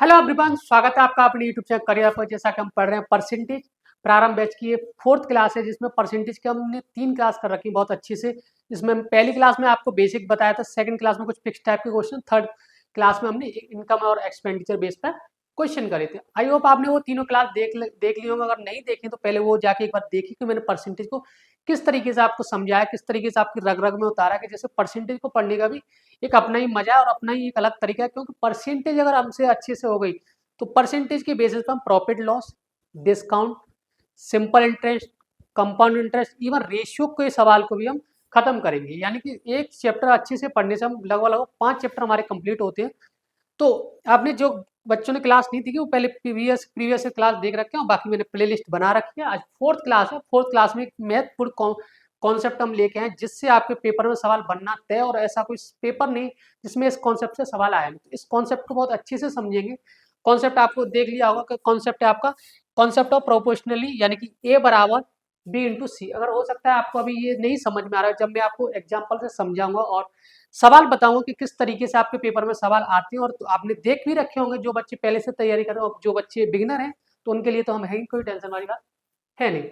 Hello everyone, स्वागत है आपका अपने यूट्यूब चैनल करियर पर। जैसा कि हम पढ़ रहे हैं परसेंटेज प्रारंभ बैच की, ये फोर्थ क्लास है जिसमें परसेंटेज के हमने 3 क्लास कर रखी बहुत अच्छी से। जिसमें पहली क्लास में आपको बेसिक बताया था, सेकंड क्लास में कुछ फिक्स टाइप के क्वेश्चन, थर्ड क्लास में हमने इनकम और एक्सपेंडिचर बेस पर क्वेश्चन करे थे। आई होप आपने वो तीनों क्लास देख ली होंगे। अगर नहीं देखी तो पहले वो जाके एक बार देखी कि मैंने परसेंटेज को किस तरीके से आपको समझाया, किस तरीके से आपकी रग रग में उतारा कि जैसे परसेंटेज को पढ़ने का भी एक अपना ही मजा है और अपना ही एक अलग तरीका है। क्योंकि परसेंटेज अगर हमसे अच्छे से हो गई तो परसेंटेज के बेसिस पर हम profit loss, discount, simple interest, compound interest, even ratio के सवाल को भी हम खत्म करेंगे। यानी कि एक चैप्टर अच्छे से पढ़ने से हम लगभग लगभग 5 चैप्टर हमारे कंप्लीट होते हैं। तो आपने जो बच्चों ने क्लास नहीं थी वो पहले प्रीवियस क्लास देख रखे हैं, और बाकी मैंने प्ले लिस्ट बना रखी है। आज फोर्थ क्लास है। फोर्थ क्लास में महत्वपूर्ण कॉन्सेप्ट हम लेके आए जिससे आपके पेपर में सवाल बनना तय, और ऐसा कोई पेपर नहीं जिसमें इस कॉन्सेप्ट से सवाल आया नहीं। तो इस कॉन्सेप्ट को बहुत अच्छे से समझेंगे। कॉन्सेप्ट आपको देख लिया होगा कि कॉन्सेप्ट है आपका कॉन्सेप्ट ऑफ प्रोपोर्शनली, यानी कि ए बराबर बी इंटू सी। अगर हो सकता है आपको अभी ये नहीं समझ में आ रहा है, जब मैं आपको एग्जाम्पल से समझाऊंगा और सवाल बताऊंगा कि किस तरीके से आपके पेपर में सवाल आते हैं। और तो आपने देख भी रखे होंगे, जो बच्चे पहले से तैयारी कर रहे हैं और जो बच्चे बिगिनर हैं तो उनके लिए तो हम है ही, कोई टेंशन वाली बात है नहीं।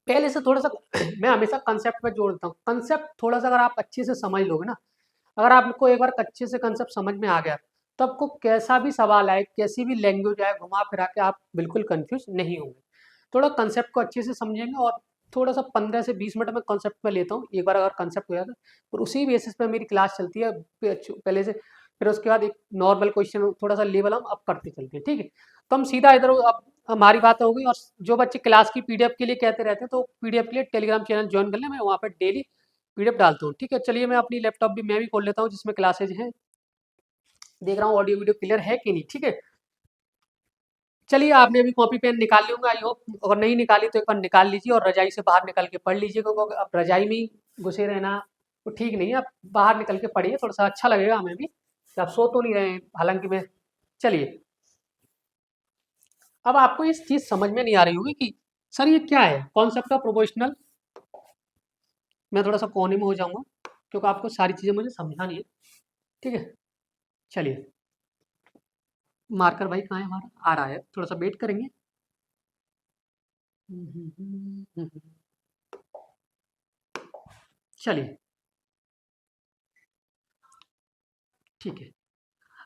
पहले से थोड़ा सा मैं हमेशा कंसेप्ट पे जोड़ता हूँ। कंसेप्ट थोड़ा सा अगर आप अच्छे से समझ लोगे ना, अगर आपको एक बार अच्छे से कंसेप्ट समझ में आ गया तो आपको कैसा भी सवाल आए, कैसी भी लैंग्वेज आए, घुमा फिरा के आप बिल्कुल कंफ्यूज नहीं होंगे। थोड़ा कंसेप्ट को अच्छे से समझेंगे, और थोड़ा सा 15 से 20 मिनट में कंसेप्ट में लेता हूँ। एक बार अगर कंसेप्ट हो जाता है और उसी बेसिस पे मेरी क्लास चलती है पहले से। फिर उसके बाद एक नॉर्मल क्वेश्चन, थोड़ा सा लेवल हम अप करते चलते हैं, ठीक है। तो हम सीधा इधर अब हमारी बात होगी। और जो बच्चे क्लास की पीडीएफ के लिए कहते रहते हैं तो पीडीएफ के लिए टेलीग्राम चैनल ज्वाइन कर लें, मैं वहाँ पर डेली पीडीएफ डालता हूँ, ठीक है। चलिए मैं अपनी लैपटॉप भी मैं भी खोल लेता हूँ जिसमें क्लासेज हैं। देख रहा हूँ ऑडियो वीडियो क्लियर है कि नहीं, ठीक है। चलिए आपने अभी कॉपी पेन निकाल ली होंगे, आई होप। अगर नहीं निकाली तो एक बार निकाल लीजिए और रजाई से बाहर निकल के पढ़ लीजिए, क्योंकि अब रजाई में ही घुसे रहना तो ठीक नहीं है। आप बाहर निकल के पढ़िए, थोड़ा सा अच्छा लगेगा हमें भी कि आप सो तो नहीं रहे हैं, हालांकि मैं। चलिए, अब आपको इस चीज़ समझ में नहीं आ रही होगी कि सर ये क्या है कॉन्सेप्ट ऑफ प्रोपोर्शनल। मैं थोड़ा सा कोने में हो जाऊंगा क्योंकि आपको सारी चीज़ें मुझे समझानी है, ठीक है। चलिए, मार्कर भाई कहाँ है हमारा? आ रहा है, थोड़ा सा वेट करेंगे। चलिए, ठीक है।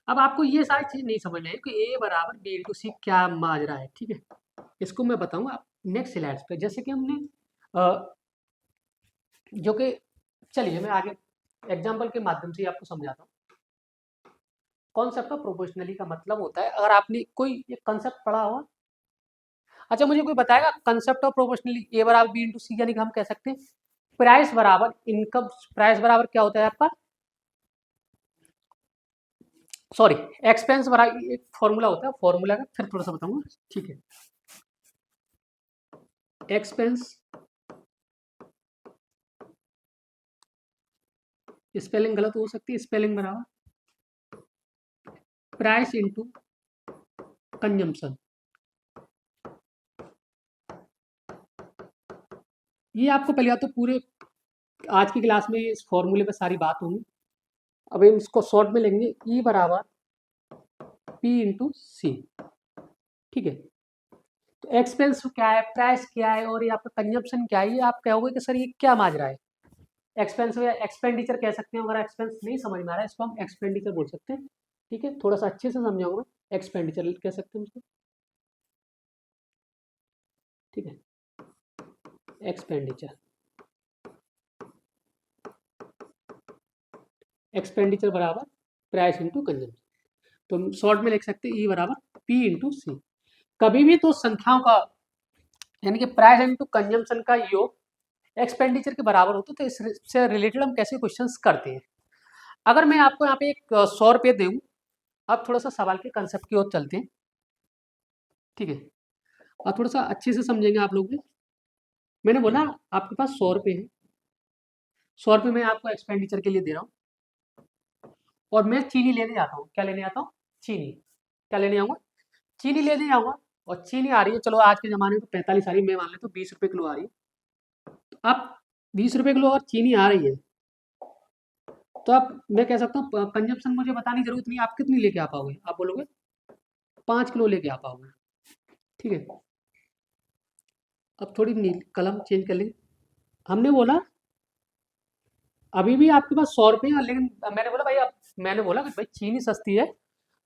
अब आपको ये सारी चीज़ नहीं समझ में आई कि ए बराबर बी इंटू सी क्या माजरा है, ठीक है। इसको मैं बताऊंगा नेक्स्ट स्लाइड्स पे, जैसे कि हमने जो कि, चलिए मैं आगे एग्जांपल के माध्यम से ही आपको समझाता हूँ। कॉन्सेप्ट ऑफ प्रोपोर्शनली का मतलब होता है, अगर आपने कोई ये कंसेप्ट पढ़ा हुआ। अच्छा, मुझे कोई बताएगा कंसेप्ट ऑफ प्रोपोर्शनली ए बराबर बी इंटू सी, यानी कि हम कह सकते हैं प्राइस बराबर इनकम। प्राइस बराबर क्या होता है आपका, सॉरी, एक्सपेंस बराबर एक फॉर्मूला होता है, फॉर्मूला का फिर थोड़ा सा बताऊंगा, ठीक है। एक्सपेंस, स्पेलिंग गलत हो सकती है, स्पेलिंग बराबर प्राइस इंटू कंजम्पशन। ये आपको पहले तो पूरे आज की क्लास में इस फॉर्मूले पे सारी बात होगी। अब हम इसको शॉर्ट में लेंगे, ई बराबर पी इंटू सी, ठीक है। तो एक्सपेंस क्या है, प्राइस क्या है, और ये आपका कंजम्पशन क्या है, ये आप कहोगे कि सर ये क्या माजरा है। एक्सपेंस या एक्सपेंडिचर कह सकते हैं। अगर एक्सपेंस नहीं समझ में आ रहा है इसको हम एक्सपेंडिचर बोल सकते हैं, ठीक है। थोड़ा सा अच्छे से समझाऊंगा मैं, एक्सपेंडिचर कह सकते हैं उसको, ठीक है। एक्सपेंडिचर, एक्सपेंडिचर बराबर प्राइस इंटू कंजम्पशन। तो हम शॉर्ट में लिख सकते हैं ई बराबर पी इंटू सी। कभी भी तो संख्याओं का, यानी कि प्राइस इंटू कंजम्पशन का योग एक्सपेंडिचर के बराबर होता है, तो इससे रिलेटेड हम कैसे क्वेश्चंस करते हैं। अगर मैं आपको यहाँ पे एक 100 रुपये दूँ, अब थोड़ा सा सवाल के कंसेप्ट की ओर चलते हैं, ठीक है। और थोड़ा सा अच्छे से समझेंगे आप लोग भी। मैंने बोला आपके पास 100 रुपये है, 100 रुपये मैं आपको एक्सपेंडिचर के लिए दे रहा हूँ, और मैं चीनी लेने जाता हूँ। क्या लेने आता हूँ? चीनी। क्या लेने आऊँगा? चीनी लेने जाऊँगा। और चीनी आ रही है, चलो आज के ज़माने में तो 45 आ रही है, मैं मान लेता हूँ 20 रुपये किलो आ रही है। तो अब 20 रुपये किलो और चीनी आ रही है, तो अब मैं कह सकता हूँ कंजप्शन मुझे बताने की जरूरत नहीं, आप कितनी लेके आ पाओगे? आप बोलोगे 5 किलो लेके आ पाओगे। ठीक है, अब थोड़ी कलम चेंज कर लेंगे। हमने बोला अभी भी आपके पास 100 रुपये है, लेकिन मैंने बोला भाई अब मैंने बोला कि भाई चीनी सस्ती है,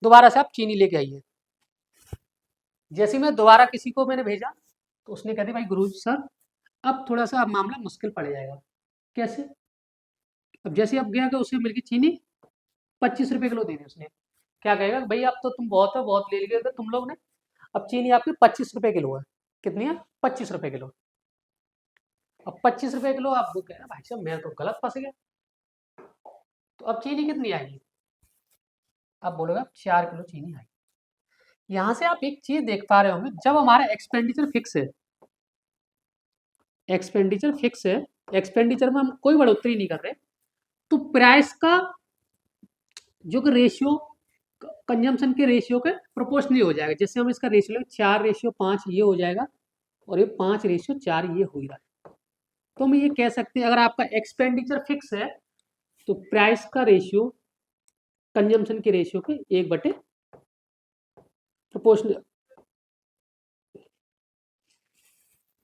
दोबारा से आप चीनी लेके आइए। जैसे ही मैं दोबारा किसी को मैंने भेजा तो उसने कह दिया भाई गुरु सर अब थोड़ा सा मामला मुश्किल पड़ जाएगा। कैसे? अब जैसे अब गया कि उसे मिल गई चीनी 25 रुपये किलो दे दी उसने। क्या कहेगा भाई अब तो तुम बहुत है, बहुत ले लिए थे तुम लोग ने, अब चीनी आपकी 25 रुपये किलो है। कितनी है? 25 रुपये किलो। अब 25 रुपये किलो आप वो कह रहे हैं भाई साहब मैं तो गलत फंस गया। तो अब चीनी कितनी आएगी? अब बोलोगे अब 4 किलो चीनी आएगी। यहाँ से आप एक चीज देख पा रहे होंगे, जब हमारा एक्सपेंडिचर फिक्स है, एक्सपेंडिचर फिक्स है, एक्सपेंडिचर में हम कोई बढ़ोतरी नहीं कर रहे, तो प्राइस का जो कि रेशियो कंजम्पशन के रेशियो के प्रोपोर्शनली हो जाएगा। जैसे हम इसका रेशियो लेंगे 4:5 ये हो जाएगा, और ये 5:4 ये हो रहा है। तो हम ये कह सकते हैं अगर आपका एक्सपेंडिचर फिक्स है तो प्राइस का रेशियो कंजम्पशन के रेशियो के 1/, प्रोपोर्शनल,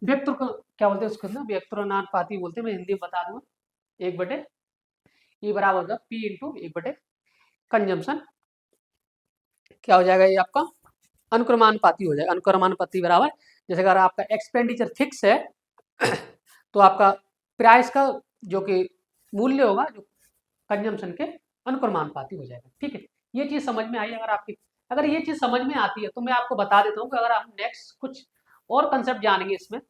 व्यक्तर को क्या बोलते हैं उसको ना, व्यक्तरनानुपाती बोलते हैं, मैं हिंदी में बता दूंगा। 1/, ये बराबर होगा P इंटू 1/, कंजम्पशन क्या हो जाएगा, ये आपका अनुक्रमानुपाती हो जाएगा। अनुक्रमानुपाती बराबर, जैसे अगर आपका एक्सपेंडिचर फिक्स है तो आपका प्राइस का जो कि मूल्य होगा जो कंजम्पशन के अनुक्रमानुपाती हो जाएगा। ठीक है, ये चीज समझ में आई? अगर ये चीज समझ में आती है तो मैं आपको बता देता हूँ कि अगर हम नेक्स्ट कुछ और कंसेप्ट जानेंगे इसमें,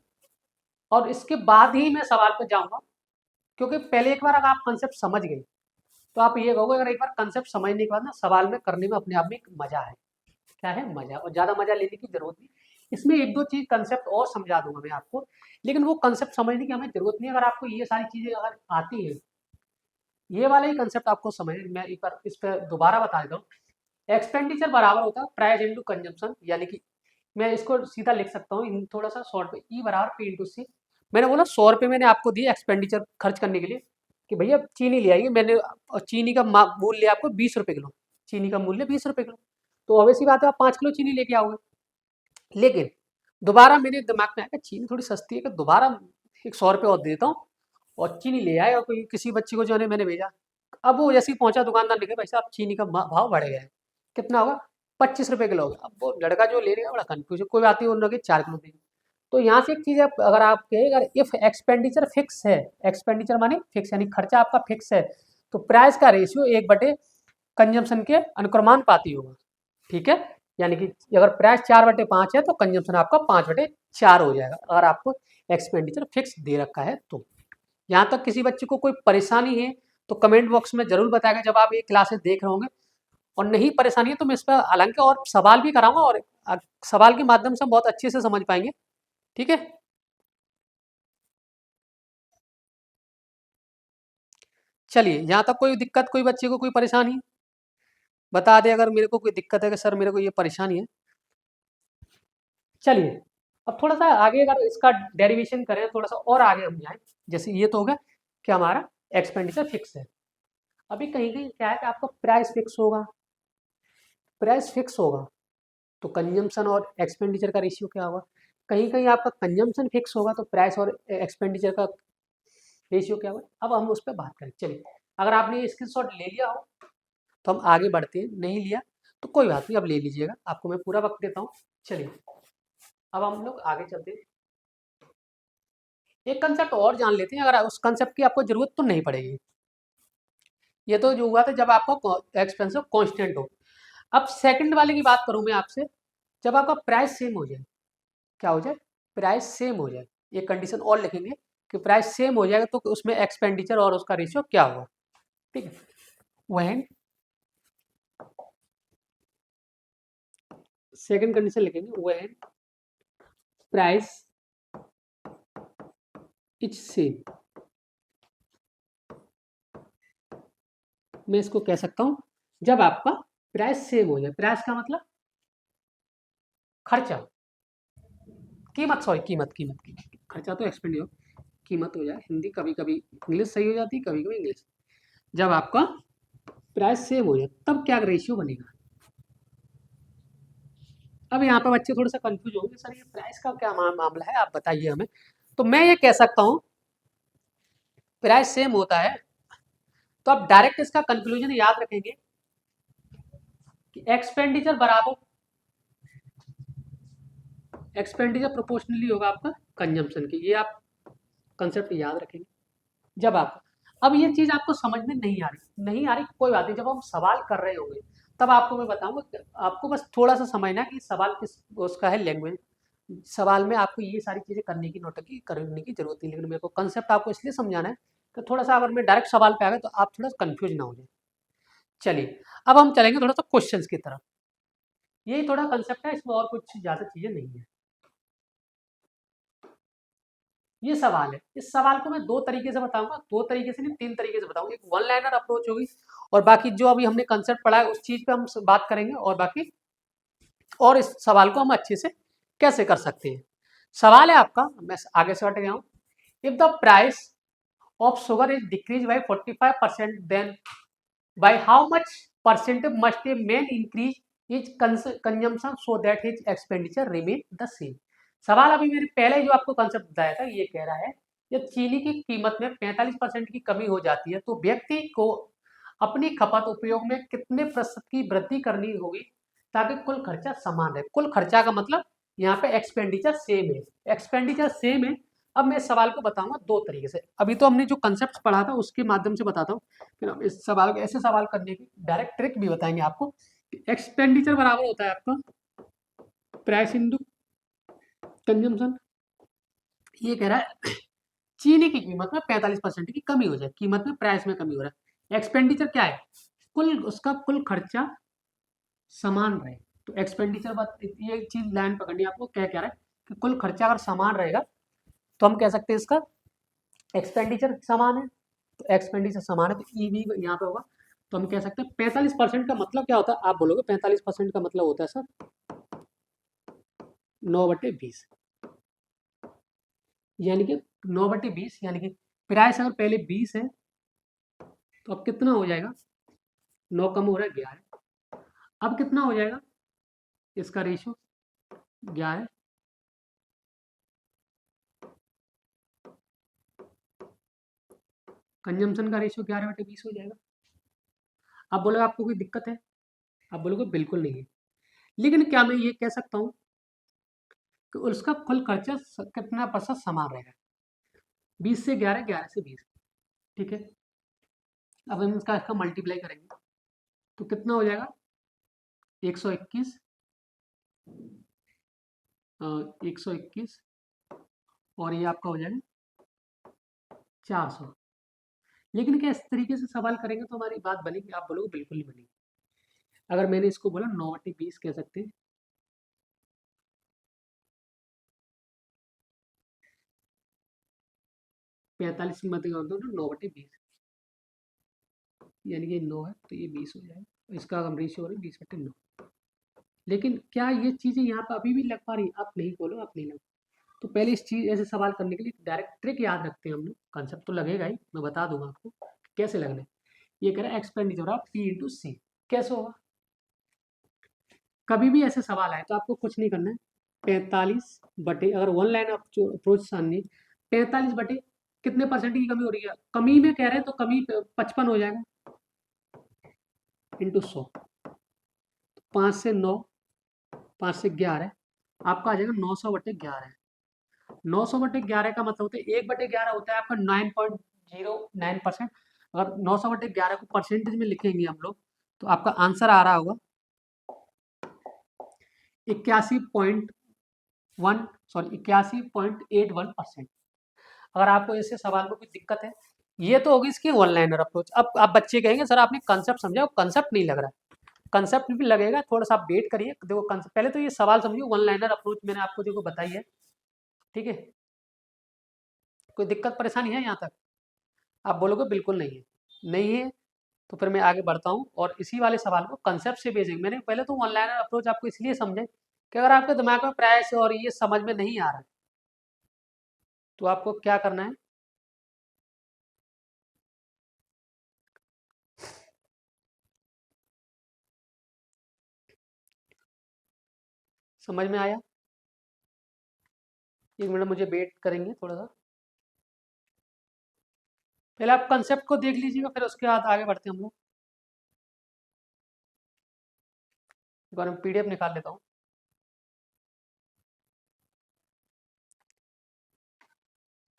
और इसके बाद ही मैं सवाल पर जाऊंगा, क्योंकि पहले एक बार अगर आप कंसेप्ट समझ गए तो आप ये कहोगे, अगर एक बार कंसेप्ट समझने के बाद ना सवाल में करने में अपने आप में एक मजा है। क्या है? मजा। और ज्यादा मजा लेने की जरूरत नहीं, इसमें एक दो चीज कंसेप्ट और समझा दूंगा मैं आपको, लेकिन वो कंसेप्ट समझने की हमें जरूरत नहीं है। अगर आपको ये सारी चीजें अगर आती है, ये वाला ही कंसेप्ट आपको समझ, मैं एक बार इस पर दोबारा बता देता हूँ। एक्सपेंडिचर बराबर होता है प्राइस इंटू कंजम्पशन, यानी कि मैं इसको सीधा लिख सकता हूँ थोड़ा सा शॉर्ट में, ई बराबर पी इंटू सी। मैंने बोला 100 रुपये मैंने आपको दिए एक्सपेंडिचर खर्च करने के लिए कि भैया चीनी ले आइए, मैंने और चीनी का मूल्य आपको 20 रुपये किलो, चीनी का मूल्य 20 रुपये किलो, तो ऑब्वियसली बात है आप 5 किलो चीनी लेके आओगे। लेकिन दोबारा मेरे दिमाग में आया चीनी थोड़ी सस्ती है कि दोबारा एक 100 रुपये और दे देता हूँ, और चीनी ले आए, और कोई किसी बच्चे को जो है मैंने भेजा। अब वो जैसे ही पहुंचा दुकानदार ने कहा भाई साहब चीनी का भाव बढ़ गया है, कितना होगा? 25 रुपये किलो होगा। अब वो लड़का जो ले रहा बड़ा कंफ्यूज, कोई बात नहीं, उन्होंने 4 किलो देंगे। तो यहाँ से एक चीज है, अगर आप कहें अगर इफ एक्सपेंडिचर फिक्स है, एक्सपेंडिचर माने फिक्स यानी खर्चा आपका फिक्स है, तो प्राइस का रेशियो 1/, कंजम्पशन के अनुक्रमानुपाती होगा। ठीक है, यानी कि अगर प्राइस 4/5 है तो कंजम्पशन आपका 5/4 हो जाएगा, अगर आपको एक्सपेंडिचर फिक्स दे रखा है तो। यहाँ तक किसी बच्चे को कोई परेशानी है तो कमेंट बॉक्स में जरूर बताएगा जब आप ये क्लासेस देख रहे होंगे, और नहीं परेशानी है तो मैं इस पर हालांकि और सवाल भी कराऊंगा, और सवाल के माध्यम से हम बहुत अच्छे से समझ पाएंगे। ठीक है, चलिए यहाँ तक कोई दिक्कत, कोई बच्चे को कोई परेशानी बता दे, अगर मेरे को कोई दिक्कत है कि सर मेरे को ये परेशानी है। चलिए अब थोड़ा सा आगे अगर इसका डेरिवेशन करें, थोड़ा सा और आगे हम जाएं। जैसे ये तो होगा कि हमारा एक्सपेंडिचर फिक्स है, अभी कहीं कहीं क्या है कि आपका प्राइस फिक्स होगा, प्राइस फिक्स होगा तो कंजम्पशन और एक्सपेंडिचर का रेशियो क्या होगा? कहीं कहीं आपका कंजम्पशन फिक्स होगा तो प्राइस और एक्सपेंडिचर का रेशियो क्या होगा? अब हम उस पर बात करें। चलिए अगर आपने ये स्क्रीनशॉट ले लिया हो तो हम आगे बढ़ते हैं, नहीं लिया तो कोई बात नहीं, अब ले लीजिएगा, आपको मैं पूरा वक्त देता हूँ। चलिए अब हम लोग आगे चलते हैं, एक कंसेप्ट और जान लेते हैं, अगर उस कंसेप्ट की आपको जरूरत तो नहीं पड़ेगी। ये तो जो हुआ था जब आपका एक्सपेंसिव कांस्टेंट हो। अब सेकंड वाले की बात करूं मैं आपसे, जब आपका प्राइस सेम हो जाए, क्या हो जाए? प्राइस सेम हो जाए, एक कंडीशन और लिखेंगे कि प्राइस सेम हो जाएगा तो उसमें एक्सपेंडिचर और उसका रेशियो क्या होगा। ठीक है, वह सेकंड कंडीशन लिखेंगे, वह प्राइस इज सेम। मैं इसको कह सकता हूं जब आपका प्राइस सेम हो जाए, प्राइस का मतलब खर्चा, कीमत, सॉरी कीमत, खर्चा तो एक्सपेंड हो, कीमत हो जाए, हिंदी कभी कभी इंग्लिश सही हो जाती है, कभी कभी इंग्लिश। जब आपका प्राइस सेम हो जाए तब क्या रेशियो बनेगा? अब यहाँ पे बच्चे थोड़ा सा कंफ्यूज होंगे, सर ये प्राइस का क्या मामला है, आप बताइए हमें। तो मैं ये कह सकता हूँ प्राइस सेम होता है, तो आप डायरेक्ट इसका कंक्लूजन याद रखेंगे कि एक्सपेंडिचर प्रोपोर्शनली होगा आपका कंजम्पशन की, ये आप कंसेप्ट याद रखेंगे। जब आप, अब ये चीज आपको समझ में नहीं आ रही कोई बात नहीं, जब हम सवाल कर रहे होंगे तब आपको मैं बताऊंगा, आपको बस थोड़ा सा समझना कि सवाल किस उसका है, लैंग्वेज सवाल में आपको ये सारी चीजें करने की जरूरत नहीं, लेकिन मेरे को कंसेप्ट आपको इसलिए समझाना है कि थोड़ा सा अगर मैं डायरेक्ट सवाल पे आ गए तो आप थोड़ा कंफ्यूज ना हो जाए। चलिए अब हम चलेंगे थोड़ा सा क्वेश्चंस की तरफ, यही थोड़ा कंसेप्ट है, इसमें और कुछ ज्यादा चीजें नहीं है। ये सवाल है, इस सवाल को मैं दो तरीके से बताऊंगा, दो तरीके से नहीं तीन तरीके से बताऊंगा। एक वन लाइनर अप्रोच होगी, और बाकी जो अभी हमने कंसेप्ट पढ़ा है उस चीज पे हम बात करेंगे, और बाकी और इस सवाल को हम अच्छे से कैसे कर सकते हैं। सवाल है आपका, मैं आगे से हट गया हूँ। If the price of sugar is decrease by 45%, then by how much percentage must a man increase his consumption so that his expenditure remain the same. सवाल अभी मैंने पहले जो आपको कंसेप्ट बताया था, ये कह रहा है जब चीनी की कीमत में 45% की कमी हो जाती है तो व्यक्ति को अपनी खपत उपयोग में कितने प्रतिशत की वृद्धि करनी होगी ताकि कुल खर्चा समान रहे। कुल खर्चा का मतलब यहाँ पे एक्सपेंडिचर सेम है, एक्सपेंडिचर सेम है। अब मैं इस सवाल को बताऊंगा दो तरीके से, अभी तो हमने जो कंसेप्ट पढ़ा था उसके माध्यम से बताता हूँ, फिर हम इस सवाल ऐसे सवाल करने की डायरेक्ट ट्रिक भी बताएंगे आपको। एक्सपेंडिचर बराबर होता है आपका प्राइस इंटू कंजम्पशन। ये कह रहा है चीनी की कीमत में 45% की कमी हो जाए, कीमत में प्राइस में कमी हो रहा है। एक्सपेंडिचर क्या है, उसका कुल खर्चा समान रहे। तो एक्सपेंडिचर बात, ये चीज लाइन पकड़नी है आपको, क्या कह रहा है कि कुल खर्चा अगर समान रहेगा तो हम कह सकते हैं इसका एक्सपेंडिचर समान है, तो एक्सपेंडिचर समान है तो ई भी यहाँ पे होगा। तो हम कह सकते हैं 45% का मतलब क्या होता है, आप बोलोगे 45% का मतलब होता है सर 9/20, यानी कि 9/20, यानी कि प्राइस अगर पहले 20 है तो अब कितना हो जाएगा, 9 कम हो रहा है 11, अब कितना हो जाएगा इसका रेशियो 11, कंजम्पशन का रेशियो 11/20 हो जाएगा। आप बोलोगे आपको कोई दिक्कत है, आप बोलोगे बिल्कुल नहीं है, लेकिन क्या मैं ये कह सकता हूँ कि उसका कुल खर्चा कितना प्रतिशत समान रहेगा, 20 से 11, 11 से 20, ठीक है। अब हम इसका मल्टीप्लाई करेंगे तो कितना हो जाएगा 121, 121, और ये आपका हो जाएगा 400। लेकिन क्या इस तरीके से सवाल करेंगे तो हमारी बात बनेगी, आप बोलोगे बिल्कुल नहीं बनेगी। अगर मैंने इसको बोला 9/20 कह सकते हैं, 45 मत कर दो ना, 9/20, यानी कि 9 है तो ये 20 हो जाएगा, इसका हम रेशियो हो रहा है 20/9। लेकिन क्या ये चीजें यहाँ पे अभी भी लग पा रही है, आप नहीं बोलो, आप नहीं लग। तो पहले इस चीज ऐसे सवाल करने के लिए डायरेक्ट ट्रिक याद रखते हैं हम लोग, कंसेप्ट तो लगेगा ही, मैं बता दूंगा आपको कैसे लगना है। ये कह रहा है एक्सपेंडिचर ऑफ पी इंटू सी, कैसे होगा। कभी भी ऐसे सवाल आए तो आपको कुछ नहीं करना है, 45 अगर वन लाइन अप्रोच सामने 45 कितने परसेंट की कमी हो रही है, कमी में कह रहे हैं तो कमी 55 हो जाएगा इंटू 100, 5 से 9, 5 से 11, आपका आ जाएगा 900/11। 900/11 का मतलब होता है 1/11 होता है आपका 9.09%। अगर 900/11 को परसेंटेज में लिखेंगे हम लोग तो आपका आंसर आ रहा होगा 81.81%। अगर आपको इससे सवाल में कोई दिक्कत है, ये तो होगी इसकी वन लाइनर अप्रोच। अब आप बच्चे कहेंगे सर आपने कंसेप्ट समझा, कंसेप्ट नहीं लग रहा है, कंसेप्ट भी लगेगा, थोड़ा सा आप वेट करिए। देखो कंसेप्ट पहले तो ये सवाल समझिए, वन लाइनर अप्रोच मैंने आपको देखो बताई है, ठीक है। कोई दिक्कत परेशानी है यहाँ तक, आप बोलोगे बिल्कुल नहीं है, नहीं है तो फिर मैं आगे बढ़ता हूँ और इसी वाले सवाल को कंसेप्ट से बेसिक, मैंने पहले तो वन लाइनर अप्रोच आपको इसलिए समझे कि अगर आपके दिमाग में प्राइस और ये समझ में नहीं आ रहा है तो आपको क्या करना है, समझ में आया? एक मिनट मुझे वेट करेंगे थोड़ा सा, पहले आप कंसेप्ट को देख लीजिएगा, फिर उसके बाद आगे बढ़ते हैं हम लोग। एक बार मैं पीडीएफ निकाल लेता हूँ।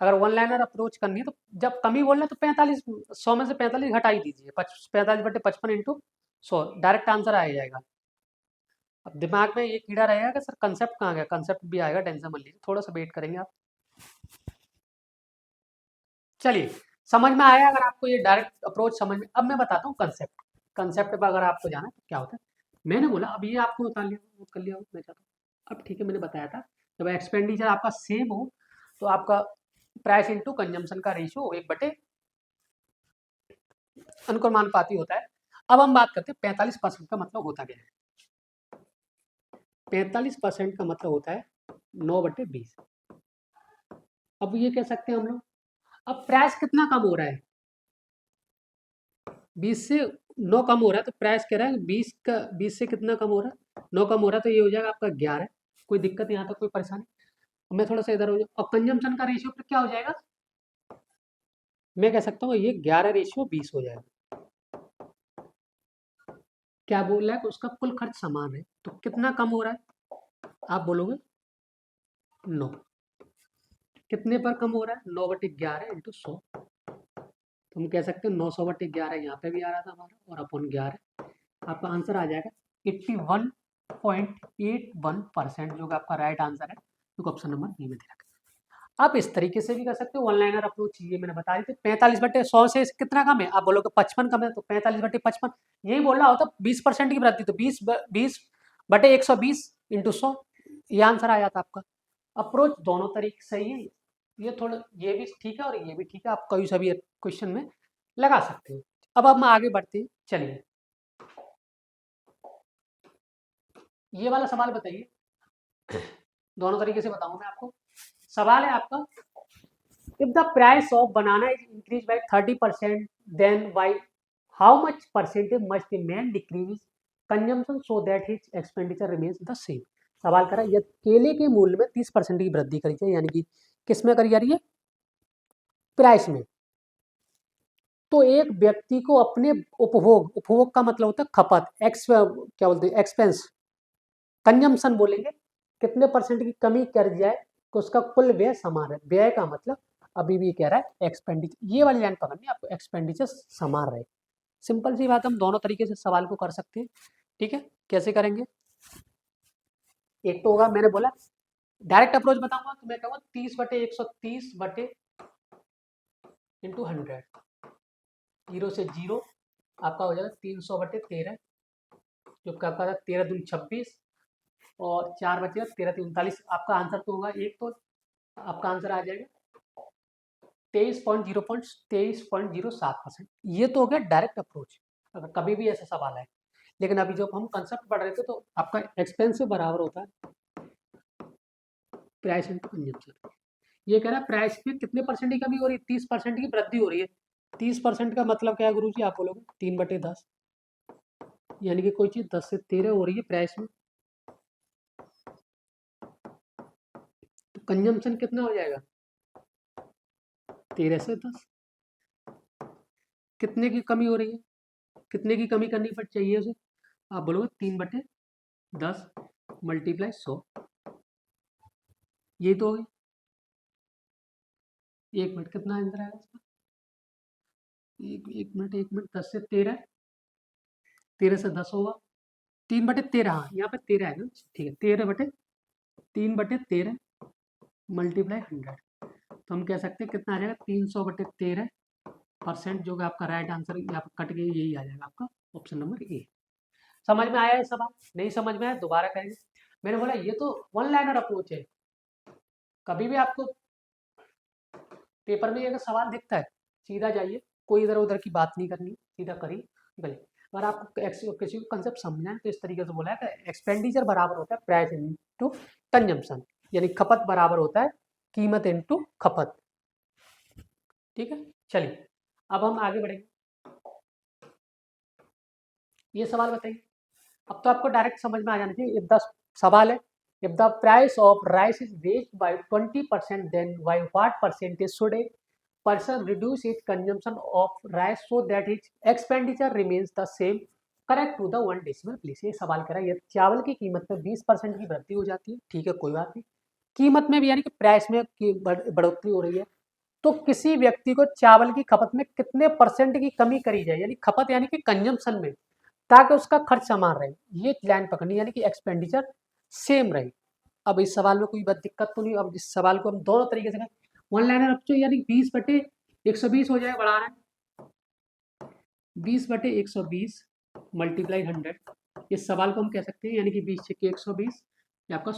अगर वन लाइनर अप्रोच करनी है तो जब कमी बोलना है तो 45, 100 में से 45 घटा ही दीजिए, 45/55 × 100, डायरेक्ट आंसर आ जाएगा। अब दिमाग में ये कीड़ा रहेगा कि सर कंसेप्ट कहाँ गया, कंसेप्ट भी आएगा, टेंशन मत लीजिए, थोड़ा सा वेट करेंगे आप। चलिए, समझ में आया अगर आपको ये डायरेक्ट अप्रोच समझ में। अब मैं बताता हूँ कंसेप्ट। कंसेप्ट पर अगर आपको जाना है तो क्या होता है, मैंने बोला अब ये आपको बता लिया, नोट कर लिया हो, मैं चाहता हूँ अब ठीक है। मैंने बताया था जब एक्सपेंडिचर आपका सेम हो तो आपका प्राइस इंटू कंजम्पशन का रेशियो 1/, अनुक्रमानुपाती होता है। अब हम बात करते हैं 45% का मतलब होता क्या है। 45% का मतलब होता है 9/20। अब ये कह सकते हैं हम लोग, अब प्राइस कितना कम हो रहा है, 20 से 9 कम हो रहा है, तो प्राइस कह रहा है 20 से कितना कम हो रहा है, 9 कम हो रहा है, तो ये हो जाएगा आपका 11। कोई दिक्कत यहाँ तक, कोई परेशानी? मैं थोड़ा सा इधर हो जाऊँ, और कंजम्पशन का रेशियो फिर क्या हो जाएगा, मैं कह सकता हूँ ये 11/20 हो जाएगा। क्या बोल रहा है कि उसका कुल खर्च समान है, तो कितना कम हो रहा है, आप बोलोगे 9। कितने पर कम हो रहा है, 9/11 × 100। तो हम कह सकते हैं 900/11 यहाँ पे भी आ रहा था हमारा, और अपन 11, आपका आंसर आ जाएगा 81.81%, जो कि आपका राइट आंसर है, जो ऑप्शन नंबर बी में दे रखा है। आप इस तरीके से भी कर सकते हो, वन लाइनर अप्रोच, ये मैंने बता दी थी। 45/100 से कितना कम है, आप बोलोगे 55 कम है, तो 45/55 यही बोल रहा होता, 20% की वृद्धि, तो 20/120 × 100, ये आंसर आ जाता आपका। अप्रोच दोनों तरीके सही है, ये थोड़ा ये भी ठीक है और ये भी ठीक है, आप कभी सभी क्वेश्चन में लगा सकते हो। अब हम आगे बढ़ते हैं, चलिए ये वाला सवाल बताइए, दोनों तरीके से बताऊंगा मैं आपको। सवाल है आपका, if the price of banana is increase by 30%, then by how much percentage must the man decrease consumption so that his expenditure remains the same. सवाल करा, यदि केले के मूल्य में 30% की वृद्धि करी जाए, यानी कि किस में करी जा रही है, प्राइस में, तो एक व्यक्ति को अपने उपभोग, उपभोग का मतलब होता है खपत, क्या बोलते हैं, एक्सपेंस, कंजम्पशन बोलेंगे, कितने परसेंट की कमी कर जाए तो उसका कुल व्यय समान है। व्यय का मतलब अभी भी कह रहा है एक्सपेंडिचर, ये वाली लाइन पकड़नी है आपको, एक्सपेंडिचर समान रहे। सिंपल सी बात, हम दोनों तरीके से सवाल को कर सकते हैं। ठीक है, कैसे करेंगे, एक तो होगा, मैंने बोला डायरेक्ट अप्रोच बताऊंगा तो मैं कहूँगा 30/130 × 100, 0 से 0 आपका हो जाएगा 300/13, जो आपका 13×2 = 26, और 4 बचेगा 13×3 = 39। आपका आंसर तो होगा एक, तो आपका आंसर आ जाएगा 23.07%। ये तो हो गया डायरेक्ट अप्रोच, अगर कभी भी ऐसा सवाल है। लेकिन अभी जब हम कंसेप्ट पढ़ रहे थे तो आपका एक्सपेंसिव बराबर होता है प्राइस इंटू कंजम्पशन। ये कह रहा है प्राइस में कितने परसेंट की कमी हो रही है, 30% की वृद्धि हो रही है। 30% का मतलब क्या है गुरु जी, आप बोलोगे 3/10, यानी कि कोई चीज 10 से 13 हो रही है प्राइस में, तो कंजम्पशन कितना हो जाएगा, 13 से 10। कितने की कमी हो रही है, कितने की कमी करनी पड़ चाहिए उसे, आप बोलोगे 3/10 × 100। यही तो हो गई, 1 मिनट कितना आंसर आएगा इसका, एक मिनट 10 से 13, 13 से 10 होगा 3/13, हाँ यहाँ पे 13 है ना, ठीक है, 3/13 × 100, तो हम कह सकते हैं कितना आ जाएगा, 300/13%, जो कि आपका राइट आंसर यहाँ पर कट गई, यही आ जाएगा आपका ऑप्शन नंबर ए। समझ में आया है सवाल, नहीं समझ में आया दोबारा करेंगे। मैंने बोला ये तो वन लाइनर अप्रोच है, कभी भी आपको पेपर में अगर सवाल दिखता है सीधा जाइए, कोई इधर उधर की बात नहीं करनी, सीधा करिए निकलिए। अगर आपको किसी को कंसेप्ट समझना है तो इस तरीके से बोला है कि एक्सपेंडिचर बराबर होता है प्राइस इंटू कंजम्पशन, यानी खपत बराबर होता है कीमत इंटू खपत। ठीक है, चलिए अब हम आगे बढ़ेंगे। ये सवाल बताइए, अब तो आपको डायरेक्ट समझ में आ जाना चाहिए, ये 10 सवाल है, If the price of rice is raised by 20%, then by what percentage should a person reduce its consumption of rice so that its expenditure remains the same? Correct to the one decimal place. ये सवाल करा, ये चावल की कीमत में 20% की वृद्धि हो जाती है, ठीक है कोई बात नहीं, कीमत में भी यानी कि प्राइस में बढ़ोतरी हो रही है, तो किसी व्यक्ति को चावल की खपत में कितने परसेंट की कमी करी जाए, यानी खपत यानी कि कंजम्पशन में, ताकि उसका खर्च समान रहे, ये लाइन पकड़नी, यानी कि एक्सपेंडिचर सेम रहे। अब इस सवाल में कोई बात दिक्कत तो नहीं। अब इस सवाल को हम दोनों तरीके से वन लाइनर रखते, यानी 20/120 हो जाए, बढ़ा रहे हैं 20/120 मल्टीप्लाई 100। इस सवाल को हम कह सकते हैं यानी कि 20×120, ये आपका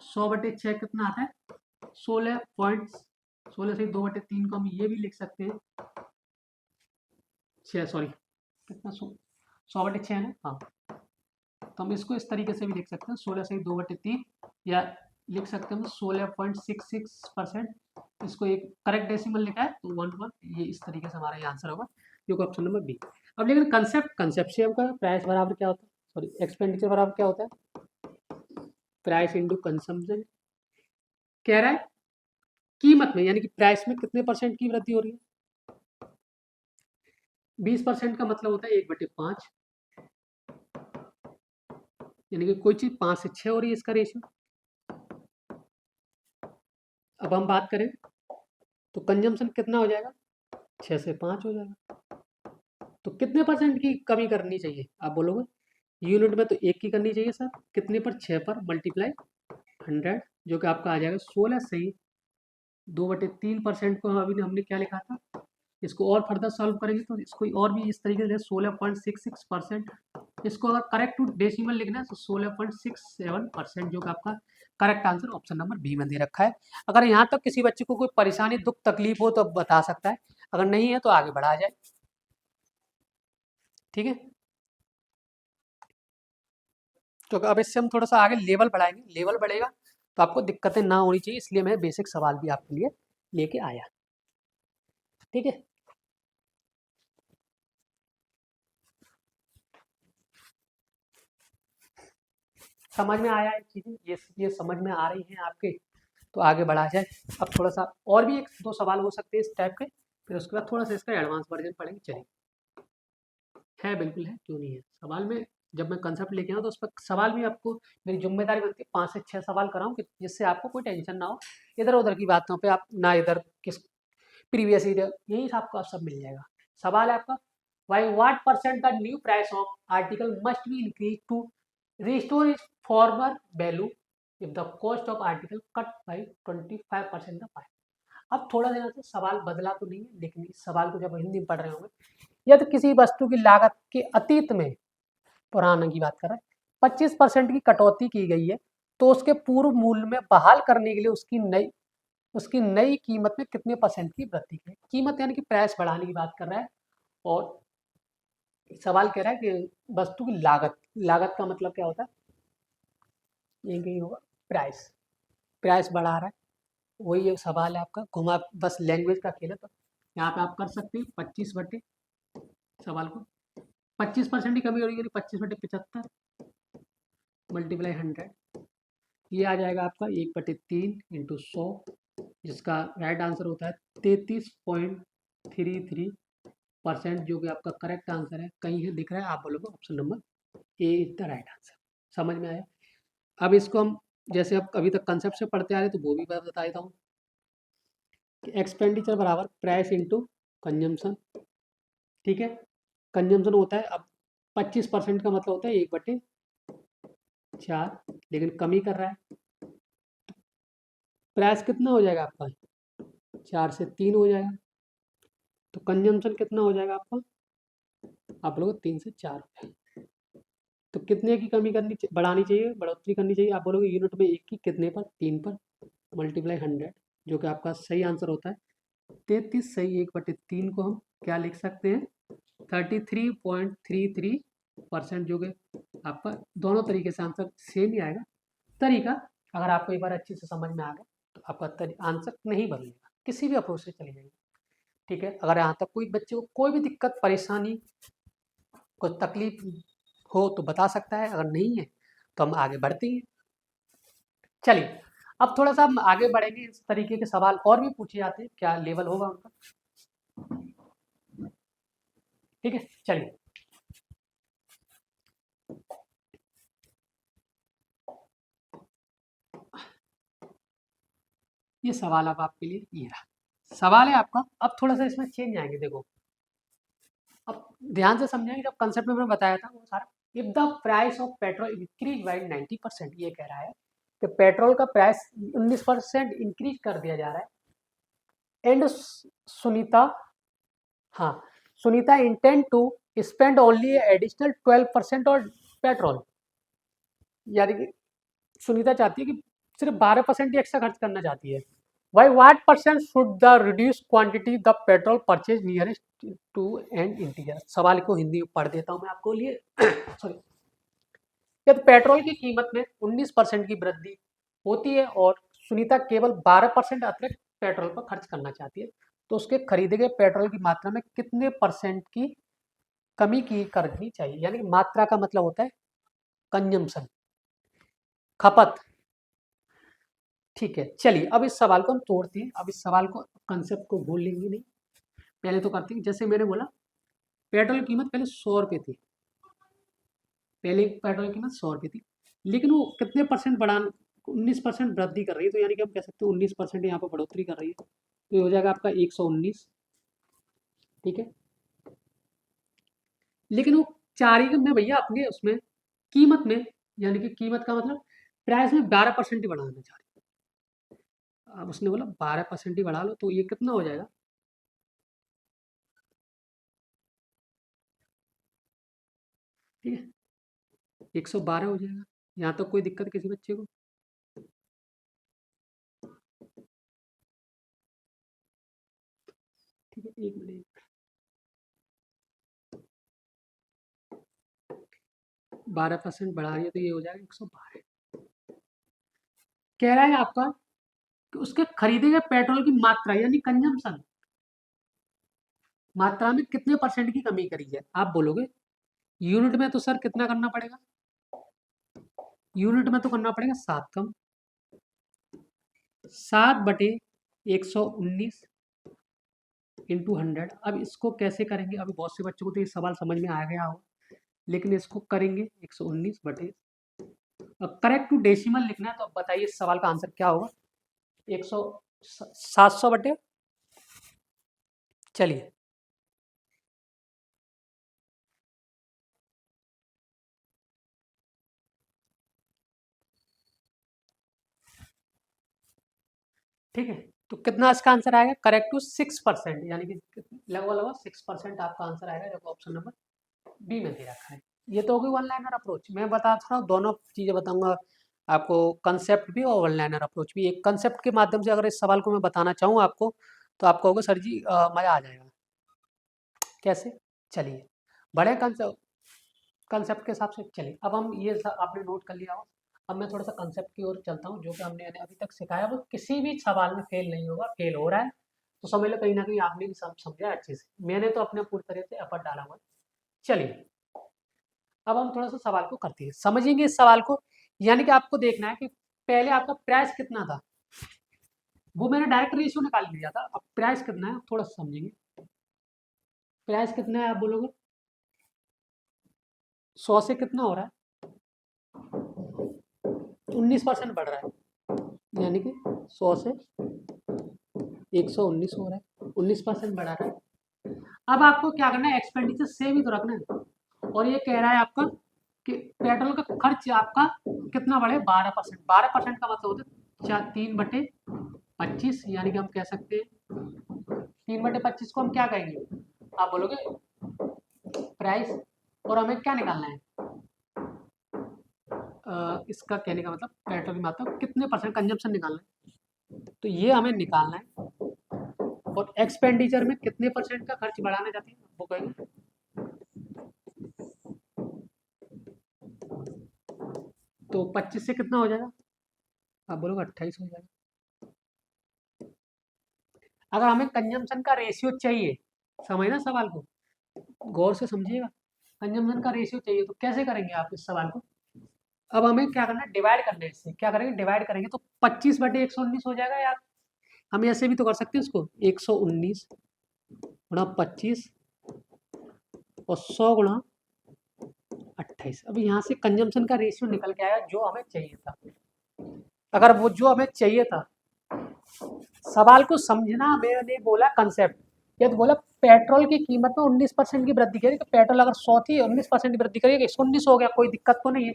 100/6 कितना आता है 16 से 2/3 को हम ये भी लिख सकते हैं 6, सॉरी कितना 100/6 है ना, हाँ, तो हम इसको इस तरीके से भी लिख सकते हैं 16 से 2/3, या लिख सकते हैं 16.66%। इसको एक करेक्ट डेसिमल लिखा है तो 1, ये इस तरीके से हमारा ये आंसर होगा, जो कि ऑप्शन नंबर बी। अब लेकिन कंसेप्ट से हमका प्राइस बराबर क्या होता है, सॉरी एक्सपेंडिचर बराबर क्या होता है, प्राइस इंटू कंजम्पशन। कह रहा है कीमत में यानी कि प्राइस में कितने परसेंट की वृद्धि हो रही है, 20% का मतलब होता है 1/5, यानी कि कोई चीज 5 से 6 हो रही है, इसका रेशियो। अब हम बात करें तो कंजम्पशन कितना हो जाएगा, 6 से 5 हो जाएगा, तो कितने परसेंट की कमी करनी चाहिए आप बोलोगे, यूनिट में तो 1 की करनी चाहिए सर, कितने पर, 6 पर मल्टीप्लाई 100, जो कि आपका आ जाएगा 16 से 2/3% को अभी हमने क्या लिखा था, इसको और फर्दर सॉल्व करेंगे तो इसको और भी इस तरीके से 16.66%, इसको अगर करेक्ट टू डेसिमल लिखना है तो 16.67%, जो कि आपका correct answer option number B में दे रखा है। अगर यहाँ तक किसी बच्चे को कोई परेशानी दुख तकलीफ हो तो बता सकता है, अगर नहीं है तो आगे बढ़ा जाए, ठीक है। तो अब इससे हम थोड़ा सा आगे लेवल बढ़ाएंगे, लेवल बढ़ेगा तो आपको दिक्कतें ना होनी चाहिए, इसलिए मैं बेसिक सवाल भी आपके लिए लेके आया, ठीक है। समझ में आया है चीजें, ये समझ में आ रही हैं आपके, तो आगे बढ़ा जाए। अब थोड़ा सा और भी 1-2 सवाल हो सकते हैं इस टाइप के, फिर उसके बाद थोड़ा सा इसका एडवांस वर्जन पढ़ेंगे, चलिए। है बिल्कुल है, क्यों नहीं है, सवाल में जब मैं कंसेप्ट लेके आऊँ तो उस पर सवाल भी आपको मेरी जिम्मेदारी बनती है 5 से 6 सवाल कराऊँ कि जिससे आपको कोई टेंशन ना हो, इधर उधर की बातों पे आप ना, इधर किस प्रीवियस ईयर, यही आपको सब मिल जाएगा। सवाल है आपका, why what percent the new price of article must be increase to restore is former value if the cost of article cut by 25% the pie. अब थोड़ा सा यहाँ से सवाल बदला तो नहीं है, लेकिन इस सवाल को जब हिंदी में पढ़ रहे होंगे, यदि किसी वस्तु की लागत के अतीत में, पुराने की बात कर रहे हैं, 25% की कटौती की गई है, तो उसके पूर्व मूल्य में बहाल करने के लिए उसकी नई कीमत में कितने परसेंट की वृद्धि की, कीमत यानी कि प्राइस बढ़ाने की बात कर रहा है। और सवाल कह रहा है कि वस्तु की लागत, लागत का मतलब क्या होता है, यही होगा प्राइस, प्राइस बढ़ा रहा है, वही एक सवाल है आपका, घुमा बस लैंग्वेज का खेल है, तो यहाँ पे आप कर सकते हैं 25 सवाल को 25% की कमी हो रही है, 25/75 मल्टीप्लाई 100, ये आ जाएगा आपका 1/3 इंटू 100, जिसका राइट आंसर होता है 33.33%, जो कि आपका करेक्ट आंसर है। कहीं है दिख रहा है, आप बोलोगे option number A is the right answer. समझ में आया। अब इसको हम जैसे अब अभी तक कंसेप्ट से पढ़ते आ रहे तो वो भी मैं बता देता हूँ कि एक्सपेंडिचर बराबर प्राइस इंटू कंजम्पशन, ठीक है। कंजम्पशन होता है, अब 25% का मतलब होता है 1/4, लेकिन कमी कर रहा है, प्राइस कितना हो जाएगा आपका, 4 से 3 हो जाएगा, तो कंजम्पशन कितना हो जाएगा आपका, आप लोग 3 से 4 हो जाएगा। तो कितने की कमी बढ़ानी चाहिए, बढ़ोतरी करनी चाहिए, आप बोलोगे यूनिट में 1 की, कितने पर, 3 पर मल्टीप्लाई 100, जो कि आपका सही आंसर होता है 33 सही 1/3 को हम क्या लिख सकते हैं 33.33%, जो कि आपका दोनों तरीके से आंसर सेम ही आएगा। तरीका अगर आपको एक बार अच्छे से समझ में आ गया तो आपका आंसर नहीं बदलेगा, किसी भी अप्रोच से चले जाएंगे, ठीक है। अगर यहाँ तक कोई बच्चे को कोई भी दिक्कत परेशानी कोई तकलीफ हो तो बता सकता है, अगर नहीं है तो हम आगे बढ़ते हैं। चलिए अब थोड़ा सा हम आगे बढ़ेंगे, इस तरीके के सवाल और भी पूछे जाते हैं, क्या लेवल होगा उनका। ठीक है, चलिए ये सवाल अब आपके लिए ये रहा। सवाल है आपका, अब थोड़ा सा इसमें चेंज आएंगे, देखो अब ध्यान से समझेंगे, जब कंसेप्ट में मैंने बताया था वो सारा। If the price of petrol increase by 90%, ये कह रहा है कि पेट्रोल का प्राइस 19% इंक्रीज कर दिया जा रहा है, एंड सुनीता, हाँ, Sunita intend to spend only additional 12% और पेट्रोल, यानी कि सुनीता चाहती है कि सिर्फ 12% ही एक्स्ट्रा खर्च करना चाहती है। By what percent should the reduce quantity the petrol purchase nearest to an integer. सवाल को हिंदी में पढ़ देता हूँ मैं आपको लिए सॉरी। जब पेट्रोल की कीमत में 19% की वृद्धि होती है और सुनीता केवल 12% अतिरिक्त पेट्रोल पर खर्च करना चाहती है, तो उसके खरीदे गए पेट्रोल की मात्रा में कितने परसेंट की कमी की करनी चाहिए। यानी कि मात्रा का मतलब होता है कंजम्पशन, खपत। ठीक है, चलिए अब इस सवाल को हम तोड़ते हैं। अब इस सवाल को कंसेप्ट को भूल लेंगे नहीं, पहले तो करते हैं। जैसे मैंने बोला पेट्रोल की कीमत पहले 100 रुपये थी, पहले पेट्रोल की कीमत 100 रुपये थी, लेकिन वो कितने परसेंट बढ़ा, 19% वृद्धि कर रही है, तो यानी कि हम कह सकते हैं 19% यहाँ पर बढ़ोतरी कर रही है, तो ये हो जाएगा आपका 119। ठीक है, लेकिन वो चाह रही है कि मैं भैया अपने उसमें कीमत में, यानी कि कीमत का मतलब प्राइस में 12% ही बढ़ाना चाह रही है। अब उसने बोला 12% ही बढ़ा लो, तो ये कितना हो जाएगा, ठीक है, 112 हो जाएगा। यहाँ तक कोई दिक्कत किसी बच्चे को? ठीक है, एक मिनट, 12% बढ़ा रही है तो ये हो जाएगा 112। कह रहा है आपका कि उसके खरीदे गए पेट्रोल की मात्रा यानी कंजम्पशन, मात्रा में कितने परसेंट की कमी करी है। आप बोलोगे यूनिट में, तो सर कितना करना पड़ेगा, यूनिट में तो करना पड़ेगा 7 कम, 7/119 इंटू 100। अब इसको कैसे करेंगे, अभी बहुत से बच्चों को तो ये सवाल समझ में आ गया हो, लेकिन इसको करेंगे 119 अब करेक्ट टू डेसिमल लिखना है, तो अब बताइए इस सवाल का आंसर क्या होगा। 700 चलिए ठीक है, तो कितना इसका आंसर आएगा, करेक्ट टू 6%, यानी कि लगभग लगभग 6% आपका आंसर आएगा, जो ऑप्शन नंबर बी में दे रखा है। ये तो हो गई वन लाइनर अप्रोच। मैं बता रहा हूँ, दोनों चीज़ें बताऊंगा आपको, कंसेप्ट भी और वन लाइनर अप्रोच भी। एक कंसेप्ट के माध्यम से अगर इस सवाल को मैं बताना चाहूँ आपको, तो आपको होगा सर जी मज़ा आ जाएगा। कैसे, चलिए बड़े कंसेप्ट, कंसेप्ट के हिसाब से चलिए। अब हम ये आपने नोट कर लिया हो, अब मैं थोड़ा सा कंसेप्ट की ओर चलता हूँ। जो कि हमने अभी तक सिखाया वो किसी भी सवाल में फेल नहीं होगा, फेल हो रहा है तो समझ लो कहीं ना कहीं आपने भी समझा है अच्छे से। मैंने तो अपने पूरी तरह से एफर्ट डाला हुआ है। चलिए अब हम थोड़ा सा सवाल को करते हैं, समझेंगे इस सवाल को। यानी कि आपको देखना है कि पहले आपका प्राइस कितना था, वो मैंने डायरेक्ट रेशियो निकाल लिया था। अब प्राइस कितना है थोड़ा सा समझेंगे। प्राइस कितना है आप बोलोगे, 100 से कितना हो रहा है, 19% बढ़ रहा है, यानी कि 100 से 119 हो रहा है, 19% बढ़ा रहा है। अब आपको क्या करना है, एक्सपेंडिचर सेम ही तो रखना है। और ये कह रहा है आपका कि पेट्रोल का खर्च आपका कितना बढ़े, 12%। 12% का मतलब होता है 3/25, यानी कि हम कह सकते हैं 3/25 को हम क्या कहेंगे, आप बोलोगे प्राइस। और हमें क्या निकालना है, इसका कहने का मतलब पेट्रोल की मात्रा कितने परसेंट कंजम्पशन निकालना है, तो ये हमें निकालना है। और एक्सपेंडिचर में कितने परसेंट का खर्च बढ़ाना चाहते हैं वो कहेंगे, तो 25 से कितना हो जाएगा, आप बोलोगे 28 हो जाएगा। अगर हमें कंजम्पशन का रेशियो चाहिए, समझना सवाल को गौर से समझिएगा, कंजम्पशन का रेशियो चाहिए तो कैसे करेंगे आप इस सवाल को। अब हमें क्या करना है, डिवाइड करना है। इससे क्या करेंगे, डिवाइड करेंगे तो 25/119 हो जाएगा यार। हम ऐसे भी तो कर सकते हैं इसको, 119 × 25 और 100 × 28। अब यहाँ से कंजम्पशन का रेशियो निकल के आया जो हमें चाहिए था। अगर वो जो हमें चाहिए था, सवाल को समझना, मैंने बोला कंसेप्ट, ये तो बोला पेट्रोल की कीमत में 19% की वृद्धि करेगी। तो पेट्रोल अगर 100 थी, 19% की वृद्धि करेगी, 119 हो गया, कोई दिक्कत तो नहीं है।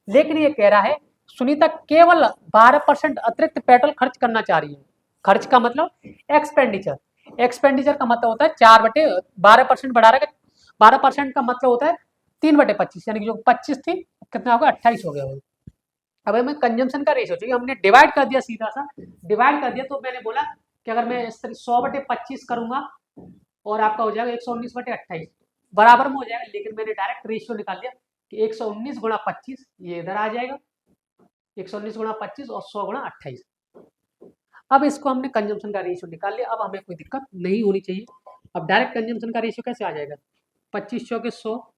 लेकिन ये कह रहा है सुनीता केवल 12% अतिरिक्त पेट्रोल खर्च करना चाह रही है। खर्च का मतलब एक्सपेंडिचर। एक्सपेंडिचर का मतलब होता है 4/12% बढ़ा रहा है। 12% का मतलब होता है 3/25, यानी कि जो 25 थी कितना होगा, 28 हो गया होगा। अब हमें कंजम्पशन का रेशियो चाहिए, हमने डिवाइड कर दिया, सीधा सा डिवाइड कर दिया। तो मैंने बोला कि अगर मैं इस तरह 100/25 करूंगा और आपका हो जाएगा 119/28, बराबर में हो जाएगा। लेकिन मैंने डायरेक्ट रेशियो निकाल दिया कि 119 × 25, ये इधर आ जाएगा 119 × 25 और 100 × 28। अब इसको हमने कंजम्पशन का रेशियो निकाल लिया। अब हमें कोई दिक्कत नहीं होनी चाहिए। अब डायरेक्ट कंजम्पशन का रेशियो कैसे आ जाएगा, 25 चौके 100,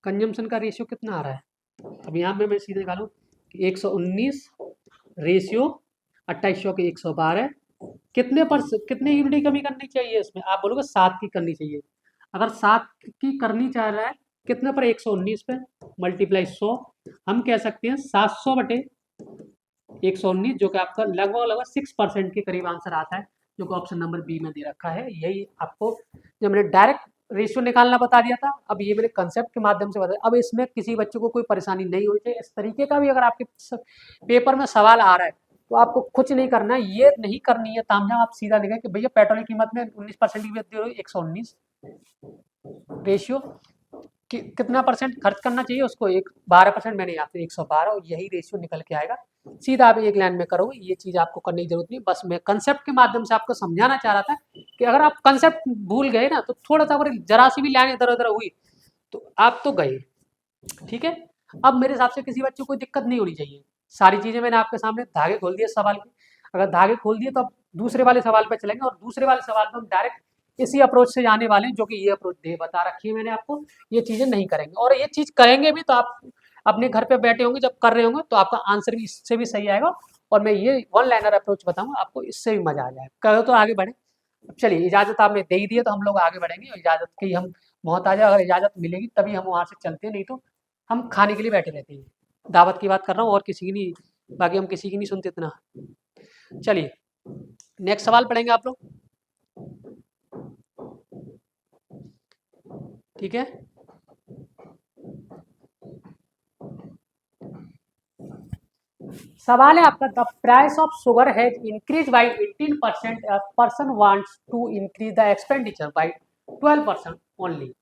कंजम्पशन का रेशियो कितना आ रहा है। अब यहाँ पे मैं सीधे निकालूँ कि 119 रेशियो 28 चौके 112, कितने यूनिट की कमी करनी चाहिए इसमें, आप बोलोगे 7 की करनी चाहिए। अगर 7 की करनी चाह रहा है, कितने पर, 119 पे मल्टीप्लाई 100, हम कह सकते हैं 700/119, जो कि आपका लगभग लगभग 6% के करीब आंसर आता है, जो कि ऑप्शन नंबर बी में दे रखा है। यही आपको जो मैंने डायरेक्ट रेशियो निकालना बता दिया था, अब ये मैंने कंसेप्ट के माध्यम से बताया। अब इसमें किसी बच्चे को कोई परेशानी नहीं होनी चाहिए। इस तरीके का भी अगर आपके पेपर में सवाल आ रहा है तो आपको कुछ नहीं करना है, ये नहीं करनी है तामझाम। आप सीधा लिखें कि भैया पेट्रोल की कीमत में 19% की वृद्धि हो रही है, 119 रेशियो कितना परसेंट खर्च करना चाहिए उसको, 12%, मैंने यहाँ पे 112, और यही रेशियो निकल के आएगा। सीधा आप एक लाइन में करोगे, ये चीज आपको करने की जरूरत नहीं। बस मैं कंसेप्ट के माध्यम से आपको समझाना चाह रहा था कि अगर आप कंसेप्ट भूल गए ना, तो थोड़ा सा अगर जरा सी भी लाइन इधर उधर हुई तो आप तो गए। ठीक है, अब मेरे हिसाब से किसी बच्चे को कोई दिक्कत नहीं होनी चाहिए। सारी चीजें मैंने आपके सामने धागे खोल दिए सवाल के। अगर धागे खोल दिए तो अब दूसरे वाले सवाल पे चलेंगे, और दूसरे वाले सवाल पे हम डायरेक्ट इसी अप्रोच से जाने वाले हैं, जो कि ये अप्रोच दे बता रखी है मैंने आपको। ये चीजें नहीं करेंगे, और ये चीज करेंगे भी तो आप अपने घर पे बैठे होंगे, जब कर रहे होंगे तो आपका आंसर भी इससे भी सही आएगा। और मैं ये वन लाइनर अप्रोच बताऊंगा आपको, इससे भी मजा आ जाएगा। कहो तो आगे बढ़े। चलिए, इजाजत आपने दे ही दी है तो हम लोग आगे बढ़ेंगे, और इजाजत की हम मोहताज है। अगर इजाजत मिलेगी तभी हम वहां से चलते हैं, नहीं तो हम खाने के लिए बैठे रहते हैं। दावत की बात कर रहा हूँ, और किसी की नहीं, बाकी हम किसी की नहीं सुनते इतना। चलिए, नेक्स्ट सवाल पढ़ेंगे आप लोग, ठीक है। सवाल है आपका, the price of sugar has increase by 18%, person wants to increase the expenditure by 12% only,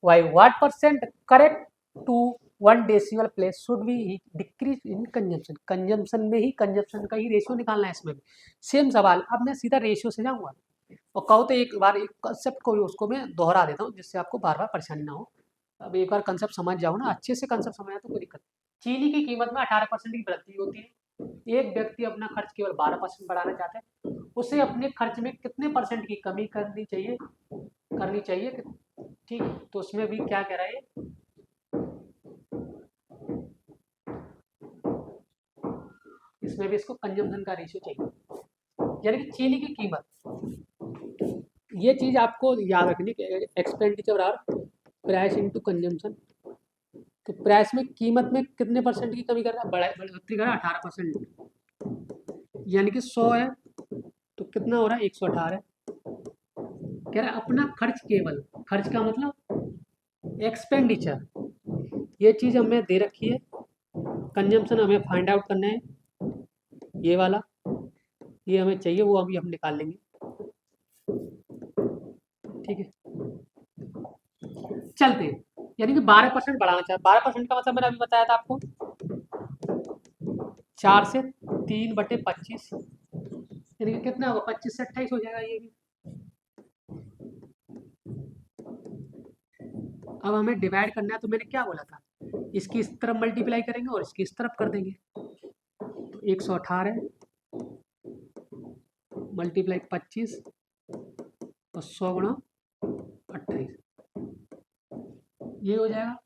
by what percent correct to 1 decimal place should be decrease in consumption. Consumption में ही कंजम्पशन का ही रेशियो निकालना है इसमें भी। सेम सवाल, अब मैं सीधा रेशियो से जाऊंगा, और कहो तो एक बार एक कंसेप्ट को भी उसको मैं दोहरा देता हूँ, जिससे आपको बार बार परेशानी ना हो। अब एक बार कंसेप्ट समझ जाओ ना, अच्छे से कंसेप्ट समझ जाए तो कोई दिक्कत नहीं। चीनी की कीमत में 18% की वृद्धि होती है। एक व्यक्ति अपना खर्च केवल 12% बढ़ाना चाहता है, उसे अपने खर्च में कितने परसेंट की कमी करनी चाहिए। ठीक है, तो उसमें भी क्या कह रहा है, इसमें भी इसको कंजम्पशन का रेशियो चाहिए, यानी कि चीनी की कीमत। ये चीज आपको याद रखनी है, एक्सपेंडिचर और प्राइस इनटू कंजम्पशन। तो प्राइस में, कीमत में कितने परसेंट की कमी कर रहा है, बढ़ोतरी कर रहा है 18%, यानी कि 100 है तो कितना हो रहा है, 118। कह रहा है अपना खर्च, केवल खर्च का मतलब एक्सपेंडिचर, ये चीज हमें दे रखी है। कंजम्पशन हमें फाइंड आउट करना है, ये वाला, ये हमें चाहिए, वो अभी हम निकाल लेंगे। ठीक है, चलते हैं। यानी कि 12% बढ़ाना चाहिए। 12% का मतलब मैंने अभी बताया था आपको, 4 से 3/25, यानी कि कितना होगा, 25 से 28 हो जाएगा ये भी। अब हमें डिवाइड करना है, तो मैंने क्या बोला था, इसकी इस तरफ मल्टीप्लाई करेंगे और इसकी इस तरफ कर देंगे। तो 118 मल्टीप्लाई 25 और 100 × 28, ये हो जाएगा,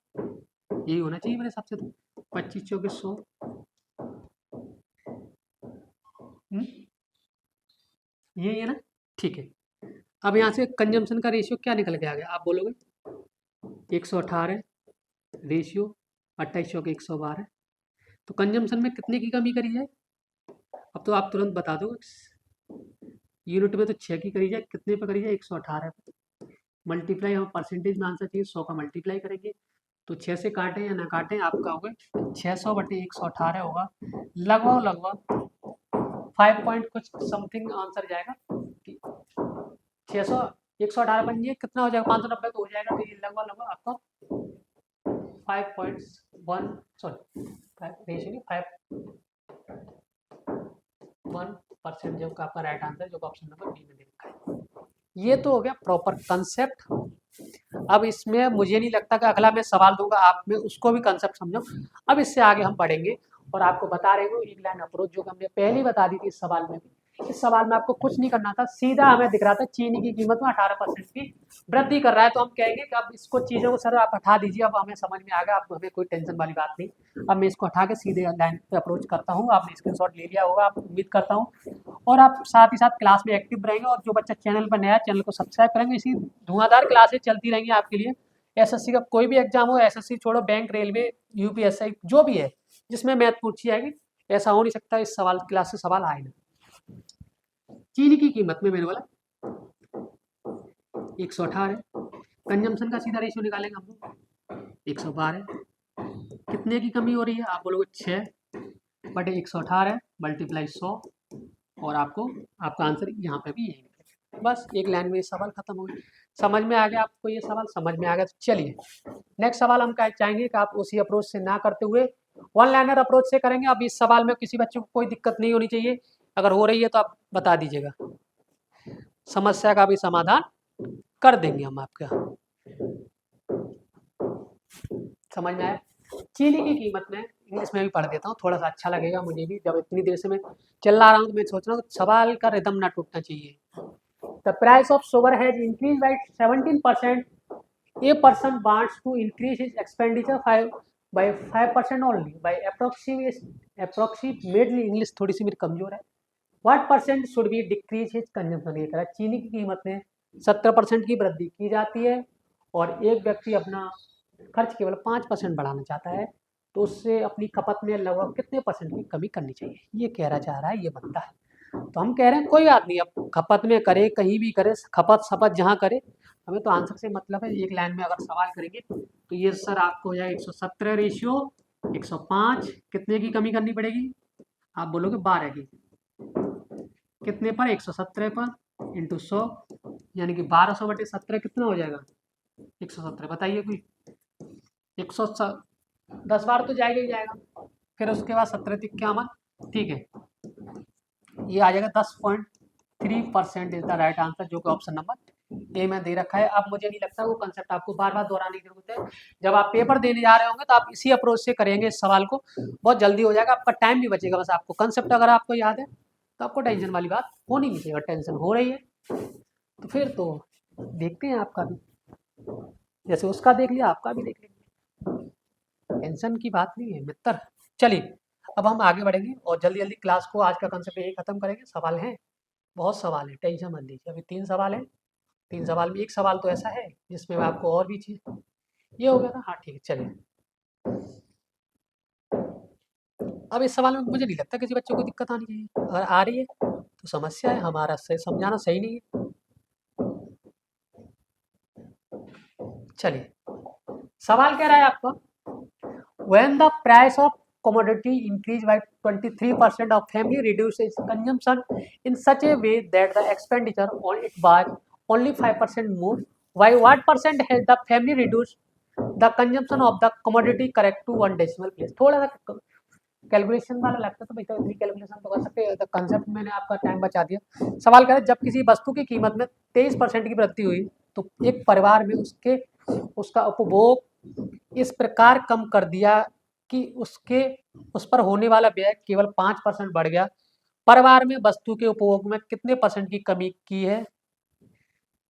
यही होना चाहिए मेरे हिसाब से। तो 25 चौके 100। ये है ना, ठीक है। अब यहाँ से कंजम्पशन का रेशियो क्या निकल के आ गया, आप बोलोगे 118 रेशियो 28 चौके 112। तो कंजम्पशन में कितने की कमी करी जाए, अब तो आप तुरंत बता दो। यूनिट में तो 6 की करी जाए, कितने पे करी जाए, 118 पे। मल्टीप्लाई, हमें परसेंटेज में आंसर चाहिए, 100 का मल्टीप्लाई करेंगे तो 6 से काटें या ना काटें, आपका होगा 600 बटे 118 होगा, लगभग लगभग 5 पॉइंट कुछ समथिंग आंसर जाएगा। 600 118 बन, ये कितना हो जाएगा, 590 तो हो जाएगा। तो ये लगभग लगभग आपका 5.1 सॉरी 5.1% जो आपका राइट आंसर जो ऑप्शन नंबर बी में दे रखा है। ये तो हो गया प्रॉपर कंसेप्ट। अब इसमें मुझे नहीं लगता कि अगला मैं सवाल दूंगा आप में उसको भी कंसेप्ट समझो। अब इससे आगे हम बढ़ेंगे और आपको बता रहे हैं एक लाइन अप्रोच जो हमने पहले बता दी थी इस सवाल में भी। इस सवाल में आपको कुछ नहीं करना था, सीधा हमें दिख रहा था चीनी की कीमत में 18% की वृद्धि कर रहा है। तो हम कहेंगे कि अब इसको चीज़ों को सर आप हटा दीजिए, अब हमें समझ में आ गया, अब हमें कोई टेंशन वाली बात नहीं। अब मैं इसको हटा के सीधे लाइन पे अप्रोच करता हूँ। आपने स्क्रीनशॉट ले लिया होगा, आप उम्मीद करता हूँ। और आप साथ ही साथ क्लास में एक्टिव रहेंगे, और जो बच्चा चैनल पर नया है चैनल को सब्सक्राइब करेंगे। इसी धुआंधार क्लासेज चलती रहेंगी आपके लिए। एसएससी का कोई भी एग्जाम हो, एसएससी छोड़ो, बैंक, रेलवे, यूपीएससी जो भी है जिसमें मैथ पूछी जाएगी, ऐसा हो नहीं सकता इस सवाल क्लास से सवाल आए ना। चीनी की कीमत में मैंने बोला 118, कंजम्पशन का सीधा रेशियो निकालेंगे हम लोग 112। कितने की कमी हो रही है, आप बोलोगे 6 बटे 118 मल्टीप्लाई 100, और आपको आपका आंसर यहाँ पे भी यही निकलेगा। बस एक लाइन में ये सवाल खत्म हो गया। समझ में आ गया आपको, ये सवाल समझ में आ गया। तो चलिए नेक्स्ट सवाल हम क्या चाहेंगे कि आप उसी अप्रोच से ना करते हुए वन लाइनर अप्रोच से करेंगे। अब इस सवाल में किसी बच्चे को कोई दिक्कत नहीं होनी चाहिए, अगर हो रही है तो आप बता दीजिएगा, समस्या का भी समाधान कर देंगे हम आपका। समझ में आया। चीनी की कीमत में इंग्लिश में भी पढ़ देता हूँ, थोड़ा सा अच्छा लगेगा मुझे भी, जब इतनी देर से मैं चिल्ला रहा हूँ तो मैं सोच रहा हूँ सवाल का रिदम ना टूटना चाहिए। The price of sugar has increase by 17%. A person wants to increase his expenditure by 5% only. By approximately English थोड़ी सी मेरी कमजोर है। What percent should be decrease his consumption? ये कह रहा है चीनी की कीमत में 70% की वृद्धि की जाती है, और एक व्यक्ति अपना खर्च केवल 5% बढ़ाना चाहता है, तो उससे अपनी खपत में लगभग कितने परसेंट की कमी करनी चाहिए, ये कहना चाह रहा है ये बंदा है। तो हम कह रहे हैं कोई आदमी अब खपत में करे, कहीं भी करे, खपत सपत जहाँ करे, हमें तो आंसर से मतलब है। एक लाइन में अगर सवाल करेंगे तो ये सर आपको हो जाए 117 रेशियो 105, कितने की कमी करनी पड़ेगी, आप बोलोगे 12 की। कितने पर, 117 पर इंटू 100, यानी कि 1200 बटे 17 कितना हो जाएगा, 117। बताइए कोई, 110 बार तो जाएगा ही जाएगा, फिर उसके बाद 17×51, ठीक है, ये आ जाएगा 10.3% इज द राइट आंसर, जो कि ऑप्शन नंबर ए में दे रखा है। अब मुझे नहीं लगता वो कंसेप्ट आपको बार बार दोहराने की जरूरत है। जब आप पेपर देने जा रहे होंगे तो आप इसी अप्रोच से करेंगे इस सवाल को, बहुत जल्दी हो जाएगा, आपका टाइम भी बचेगा। बस आपको कंसेप्ट अगर आपको याद है तो आपको टेंशन वाली बात होनी नहीं चाहिए। टेंशन हो रही है तो फिर तो देखते हैं आपका भी, जैसे उसका देख लिया आपका भी देख लेंगे, टेंशन की बात नहीं है मित्र। चलिए अब हम आगे बढ़ेंगे और जल्दी जल्दी क्लास को, आज का कंसेप्ट यही खत्म करेंगे। सवाल हैं, बहुत सवाल है, टेंशन मत लीजिए। अभी 3 सवाल हैं, 3 सवाल में एक सवाल तो ऐसा है जिसमें आपको और भी चीज, ये हो गया ना, हाँ ठीक है। चलिए अब इस सवाल में मुझे नहीं लगता किसी बच्चे को दिक्कत आनी चाहिए, अगर आ रही है तो समस्या है, हमारा सही समझाना सही नहीं है। चलिए सवाल कह रहा है आपका, when the price of commodity increase by 23% of family reduces consumption in such a way that the expenditure on it was only 5% more, by what percent has the family reduced the consumption of the commodity correct to one decimal place? थोड़ा सा calculation वाला लगता है तो भैया इतनी calculation तो कर सकते हैं, कंसेप्ट मैंने आपका टाइम बचा दिया। सवाल कह रहे जब किसी वस्तु की कीमत में 23% की वृद्धि हुई तो एक परिवार में उसका उपभोग इस प्रकार कम कर दिया कि उस पर होने वाला व्यय केवल 5% बढ़ गया। परिवार में वस्तु के उपभोग में कितने परसेंट की कमी की है,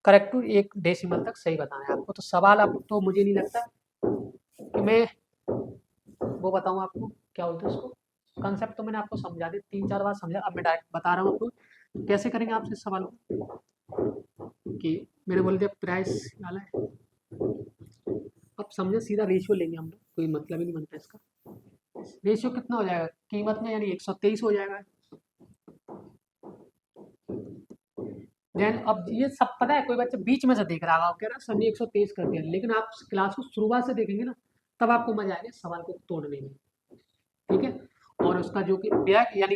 करेक्ट टू एक डेसिमल तक सही बताना है आपको। तो सवाल अब तो मुझे नहीं लगता कि मैं वो बताऊँ आपको क्या बोलते हैं उसको। कंसेप्ट तो मैंने आपको समझा दिया, 3-4 बार समझा, अब मैं डायरेक्ट बता रहा हूँ आपको कैसे करेंगे आपसे इस सवाल को। कि मैंने बोल दिया प्राइस वाला है, अब समझे सीधा रेशियो लेंगे हम लोग, कोई मतलब ही नहीं बनता इसका। रेशियो कितना हो जाएगा कीमत में, यानी 123 हो जाएगा। देन अब ये सब पता है, कोई बच्चा बीच में से देख रहा होगा, कह रहा सर ने 123 कर दिया, लेकिन आप क्लास को शुरुआत से देखेंगे ना, तब आपको मजा आएगा सवाल को तोड़ने में। ठीक है, और उसका जो कि व्यय यानी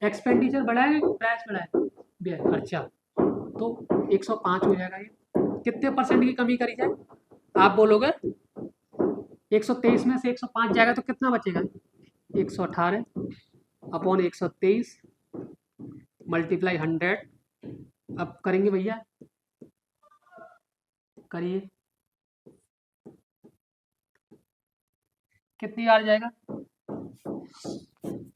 एक्सपेंडिचर बढ़ाएगा कि प्राइस बढ़ाएगा, व्यय खर्चा, तो 105 हो जाएगा। ये कितने परसेंट की कमी करी जाए, आप बोलोगे 123 में से 105 जाएगा तो कितना बचेगा, 118 अपॉन 123 मल्टीप्लाई 100। अब करेंगे भैया, करिए, कितनी आ जाएगा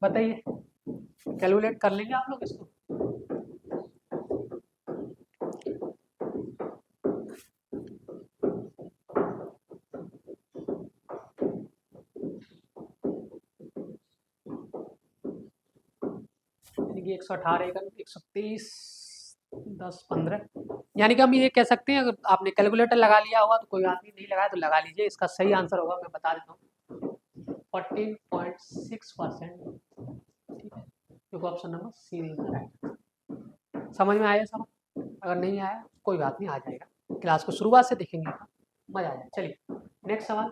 बताइए, कैलकुलेट कर लेंगे आप लोग इसको। यानी कि 118 का 123 10 15, यानी कि हम ये कह सकते हैं, अगर आपने कैलकुलेटर लगा लिया होगा तो कोई बात नहीं, नहीं लगाया तो लगा लीजिए, इसका सही आंसर होगा, मैं बता देता हूँ 14.6%। ठीक है, क्योंकि ऑप्शन नंबर सी नहीं है। समझ में आया सब, अगर नहीं आया कोई बात नहीं, आ जाएगा, क्लास को शुरुआत से देखेंगे, मजा आ जाएगा। चलिए नेक्स्ट सवाल।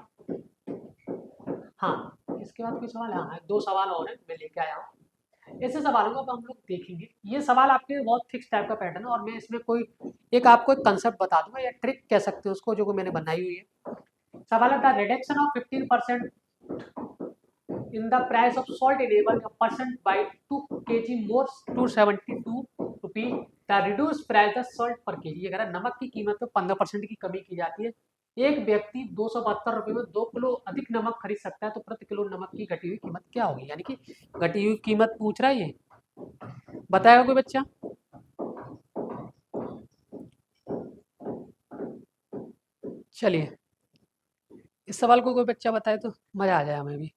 हाँ, इसके बाद कोई सवाल, हाँ 2 सवाल और हैं मैं लेके आया हूँ। ऐसे सवालों को अब हम लोग देखेंगे, ये सवाल आपके बहुत फिक्स टाइप का पैटर्न है, और मैं इसमें कोई एक आपको एक कंसेप्ट बता दूंगा या ट्रिक कह सकते हो उसको, जो कि मैंने बनाई हुई है। सवाल है the reduction of 15% in the price of salt enable a person by 2 kg more to 72 रुपये, the reduced price of salt per kg। अगर नमक की कीमत में 15% की कमी की जाती है, एक व्यक्ति 272 रुपये में 2 किलो अधिक नमक खरीद सकता है, तो प्रति किलो नमक की घटी हुई कीमत क्या होगी, यानी कि घटी हुई कीमत पूछ रहा है ये, बताएगा कोई बच्चा। चलिए इस सवाल को कोई बच्चा बताए तो मजा आ जाए हमें भी।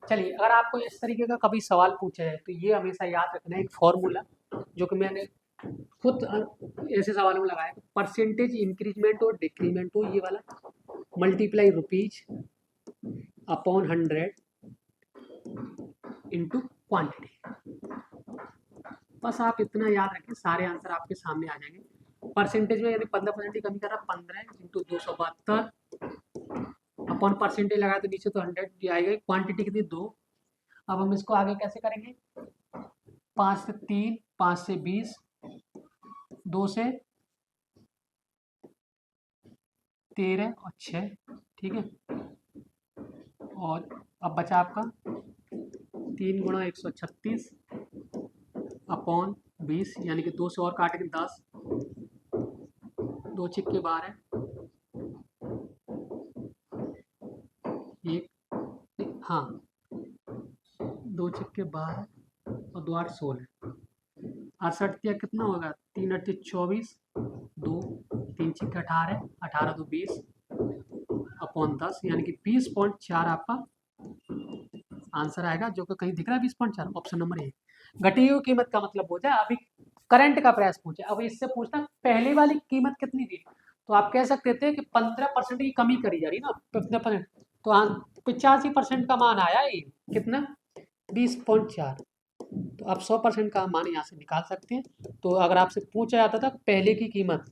चलिए, अगर आपको इस तरीके का कभी सवाल पूछा है तो ये हमेशा याद रखना है, एक फॉर्मूला जो कि मैंने खुद ऐसे सवालों में लगाया, परसेंटेज इंक्रीजमेंट और डिक्रीमेंट हो, ये वाला multiply rupees upon 100 into quantity. बस आप इतना याद रखें, सारे आंसर आपके सामने आ जाएंगे। परसेंटेज में यदि 15% की कमी कर रहा, 15 इंटू 272 अपॉन परसेंटेज लगाए तो नीचे तो 100 आएगा, क्वांटिटी कितनी 2। अब हम इसको आगे कैसे करेंगे, 5 से 3, 5 से 20, 2 से 13 और 6। ठीक है, और अब बचा आपका 3 गुणा 136 अपॉन 20, यानी कि 2 से और काटेंगे 10, 2 छिक्के 12, एक, हाँ 2 छिक्के 12 और 2 8 16, 68 या कितना होगा, 3 8 24, 2 3 छिक्के 18, 18 2 20 अपॉन 10, यानी कि 20.4 आपका आंसर आएगा, जो कि कहीं दिख रहा है 20.4, ऑप्शन नंबर ए। घटी हुई कीमत का मतलब हो जाए, अभी करंट का प्राइस पूछे, अब इससे पूछना पहले वाली कीमत कितनी थी, तो आप कह सकते थे कि 15% की कमी करी जा रही ना, 15%, तो 85% का मान आया ये कितना, 20.4। तो आप 100% का मान यहाँ से निकाल सकते हैं। तो अगर आपसे पूछा जाता था पहले की कीमत,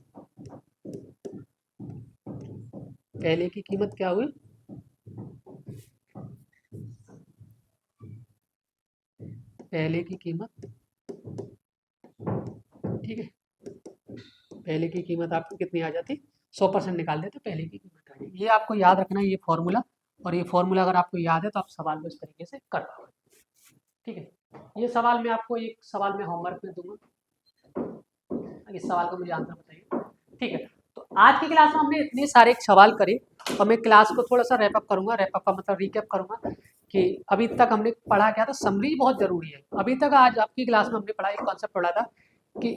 पहले की कीमत क्या हुई, पहले की कीमत, ठीक है, पहले की कीमत आपको कितनी आ जाती, 100% निकाल देते, पहले की कीमत आ जाएगी। ये आपको याद रखना है ये फॉर्मूला, और ये फॉर्मूला अगर आपको याद है तो आप सवाल को इस तरीके से कर पाओगे। ठीक है, ये सवाल मैं आपको एक सवाल में होमवर्क में दूंगा, इस सवाल का मुझे आंसर बताइए। ठीक है, तो आज की क्लास में हमने इतने सारे सवाल करे, और मैं क्लास को थोड़ा सा रैपअप करूंगा, रैपअप का मतलब रिकैप करूंगा कि अभी तक हमने पढ़ा क्या था, समरी बहुत जरूरी है। अभी तक आज आपकी क्लास में हमने पढ़ा, एक कॉन्सेप्ट पढ़ा था कि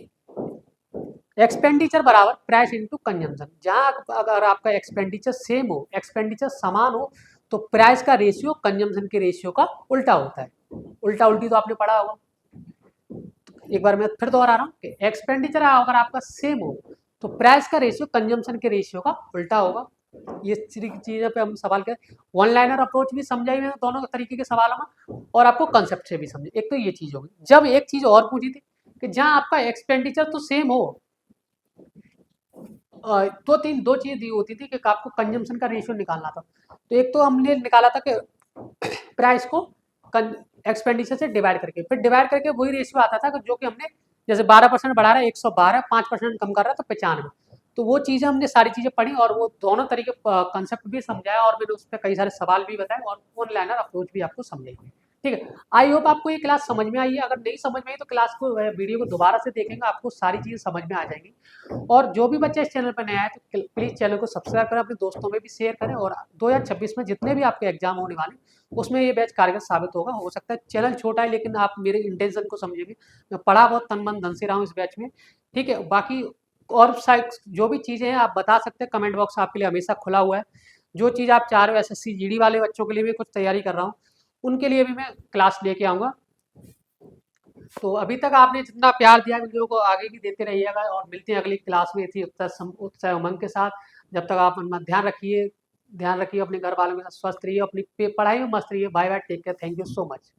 एक्सपेंडिचर बराबर प्राइस इनटू कंजम्पशन। जहां अगर आपका एक्सपेंडिचर सेम हो, एक्सपेंडिचर समान हो, तो प्राइस का रेशियो कंजम्पशन के रेशियो का उल्टा होता है। उल्टा उल्टी तो आपने पढ़ा होगा। एक बार मैं फिर दोहरा रहा हूँ कि एक्सपेंडिचर अगर आपका सेम हो, तो प्राइस का रेशियो कंजम्पशन के रेशियो का उल्टा होगा। ये चीज़ों पे हम सवाल करें, वन लाइनर अप्रोच भी समझाई मैंने दोनों तरीके के सवालों में, और आपको कंसेप्ट से भी समझे। एक तो ये चीज़ होगी। जब एक चीज़ और पूछी थी कि जहाँ आपका एक्सपेंडिचर तो सेम हो, दो चीज़ दी होती थी कि आपको कंजम्पशन का रेशियो निकालना था। तो एक तो हमने निकाला था कि प्राइस को एक्सपेंडिचर से डिवाइड करके, फिर डिवाइड करके वही रेशियो आता था कि जो कि हमने जैसे 12% बढ़ा रहा है 112, 5% कम कर रहा है तो 95। तो वो चीज़ें हमने सारी चीज़ें पढ़ी, और वो दोनों तरीके कंसेप्ट भी समझाया, और मैंने उस पर कई सारे सवाल भी बताए, और वन लाइनर अप्रोच भी आपको समझाई। ठीक है, आई होप आपको ये क्लास समझ में आई है। अगर नहीं समझ में आई तो क्लास को वीडियो को दोबारा से देखेंगे, आपको सारी चीज़ें समझ में आ जाएंगी। और जो भी बच्चे इस चैनल पर नया है तो प्लीज़ चैनल को सब्सक्राइब करें, अपने दोस्तों में भी शेयर करें, और 2026 में जितने भी आपके एग्जाम होने वाले उसमें ये बैच कारगर साबित होगा। हो सकता है चैनल छोटा है, लेकिन आप मेरे इंटेंशन को समझेंगे। मैं पढ़ा बहुत तन मन धन से रहा हूँ इस बैच में। ठीक है, बाकी और साइड जो भी चीज़ें हैं आप बता सकते हैं, कमेंट बॉक्स आपके लिए हमेशा खुला हुआ है। जो चीज़ आप चाह रहे हो, SSC GD वाले बच्चों के लिए भी कुछ तैयारी कर रहा हूँ, उनके लिए भी मैं क्लास लेके आऊँगा। तो अभी तक आपने जितना प्यार दिया वीडियो को, आगे भी देते रहिएगा, और मिलते हैं अगली क्लास में इसी उत्साह उमंग के साथ। जब तक आप अपना ध्यान रखिए, अपने घर वालों के साथ स्वस्थ रहिए, अपनी पढ़ाई में मस्त रहिए। Bye bye, take care, thank you so much.